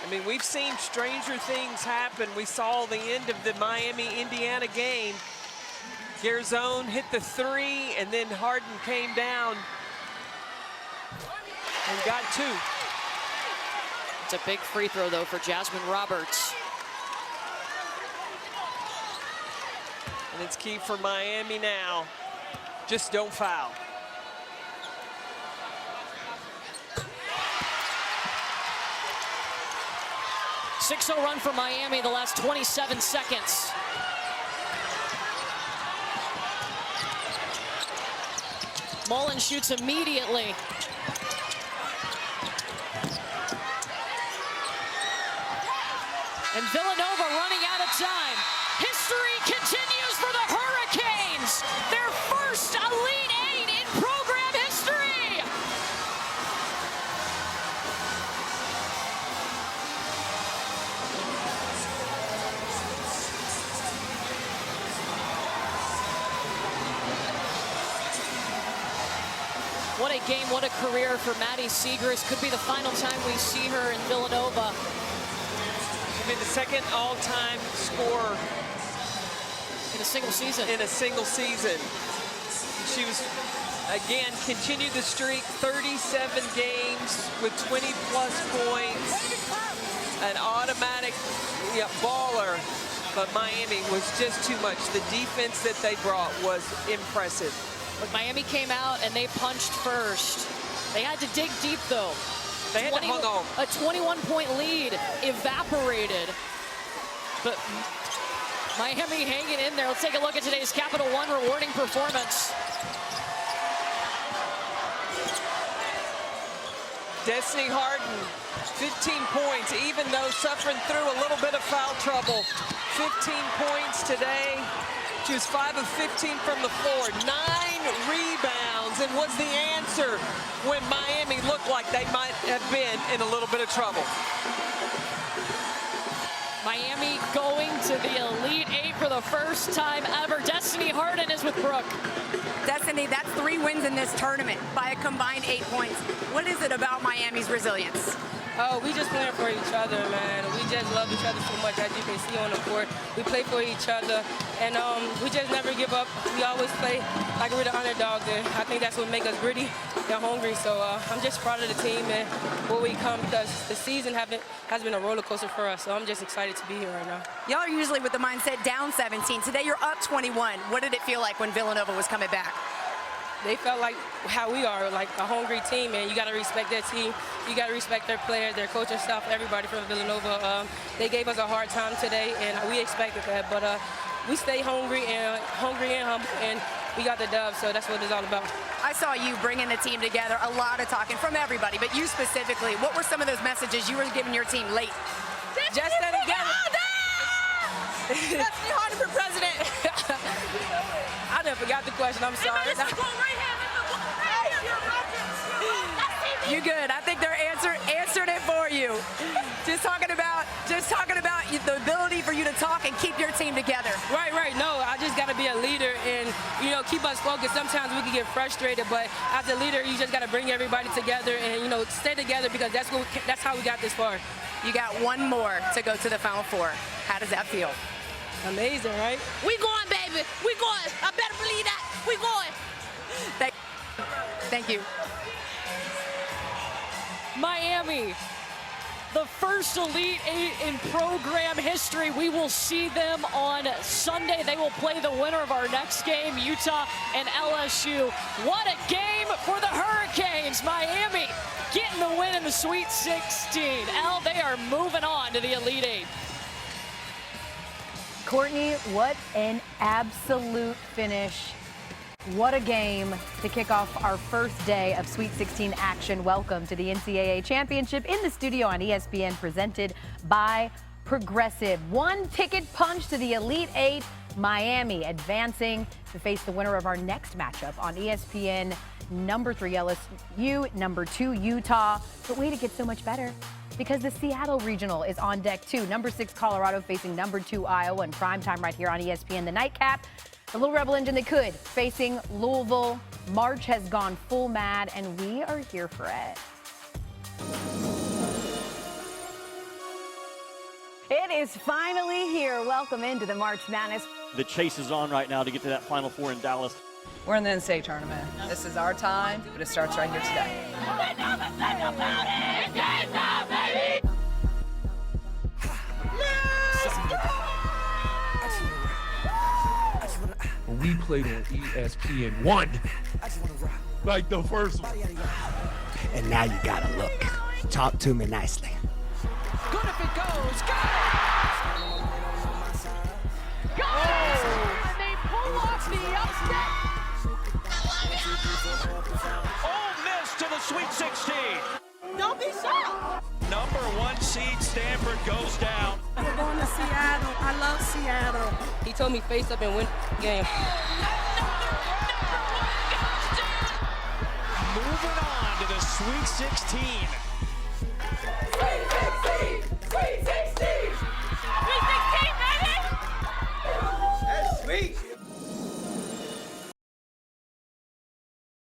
I mean, we've seen stranger things happen. We saw the end of the Miami-Indiana game. Garzone hit the 3, and then Harden came down and got 2. It's a big free throw, though, for Jasmine Roberts. And it's key for Miami now. Just don't foul. .6-0 run for Miami the last 27 seconds. Mullen shoots immediately. And Villanova running out of time. History continues for the Hurricanes. Their first Elite 8 in program history. What a game, what a career for Maddie Siegrist. Could be the final time we see her in Villanova. She's been the second all-time scorer in a single season. She was, again, continued the streak, 37 games with 20-plus points. An automatic baller, but Miami was just too much. The defense that they brought was impressive. Look, Miami came out and they punched first. They had to dig deep, though. They had to hang on. A 21-point lead evaporated. But Miami hanging in there. Let's take a look at today's Capital One rewarding performance. Destiny Harden, 15 points, even though suffering through a little bit of foul trouble. 15 points today. She was 5 of 15 from the floor, 9 rebounds, and was the answer when Miami looked like they might have been in a little bit of trouble. Miami going to the Elite Eight for the first time ever. Destiny Harden is with Brooke. Destiny, that's 3 wins in this tournament by a combined 8 points. What is it about Miami's resilience? Oh, we just playing for each other, man. We just love each other so much, as you can see on the court. We play for each other, and we just never give up. We always play like we're the underdogs, and I think that's what makes us gritty and hungry. So I'm just proud of the team and where we come, because the season has been a roller coaster for us. So I'm just excited to be here right now. Y'all are usually with the mindset down 17. Today you're up 21. What did it feel like when Villanova was coming back? They felt like how we are, like a hungry team, and you got to respect their team. You got to respect their players, their coaching staff, everybody from Villanova. They gave us a hard time today, and we expected that. But we stay hungry and humble, and we got the dub, so that's what it's all about. I saw you bringing the team together, a lot of talking from everybody, but you specifically. What were some of those messages you were giving your team late? Just stay together. Destiny Harden for president. I never forgot the question, I'm sorry. You good. I think they're answered it for you. Just talking about the ability for you to talk and keep your team together. Right. No, I just got to be a leader and, keep us focused. Sometimes we can get frustrated, but as a leader, you just got to bring everybody together and, stay together, because that's how we got this far. You got one more to go to the Final Four. How does that feel? Amazing, right? We going, baby. We going. I better believe that. We going. Thank you. Miami, the first Elite Eight in program history. We will see them on Sunday. They will play the winner of our next game, Utah and LSU. What a game for the Hurricanes. Miami getting the win in the Sweet 16. They are moving on to the Elite Eight. Courtney, what an absolute finish. What a game to kick off our first day of Sweet 16 action. Welcome to the NCAA Championship in the studio on ESPN, presented by Progressive. One ticket punch to the Elite Eight. Miami advancing to face the winner of our next matchup on ESPN. Number 3 LSU, number 2 Utah. But wait, it gets so much better, because the Seattle Regional is on deck too. Number 6 Colorado facing number 2 Iowa in primetime right here on ESPN. The nightcap, the Little Rebel Engine that could, facing Louisville. March has gone full mad, and we are here for it. It is finally here. Welcome into the March Madness. The chase is on right now to get to that Final Four in Dallas. We're in the NCAA tournament. This is our time, but it starts right here today. We played on ESPN 1, like the first one. And now you gotta look. Talk to me nicely. Good if it goes. Got it! And they pull off the upset. Ole Miss to the Sweet 16. Don't be shocked. Number 1 seed Stanford goes down. We're going to Seattle. I love Seattle. He told me face up and win the game. Moving on to the Sweet 16.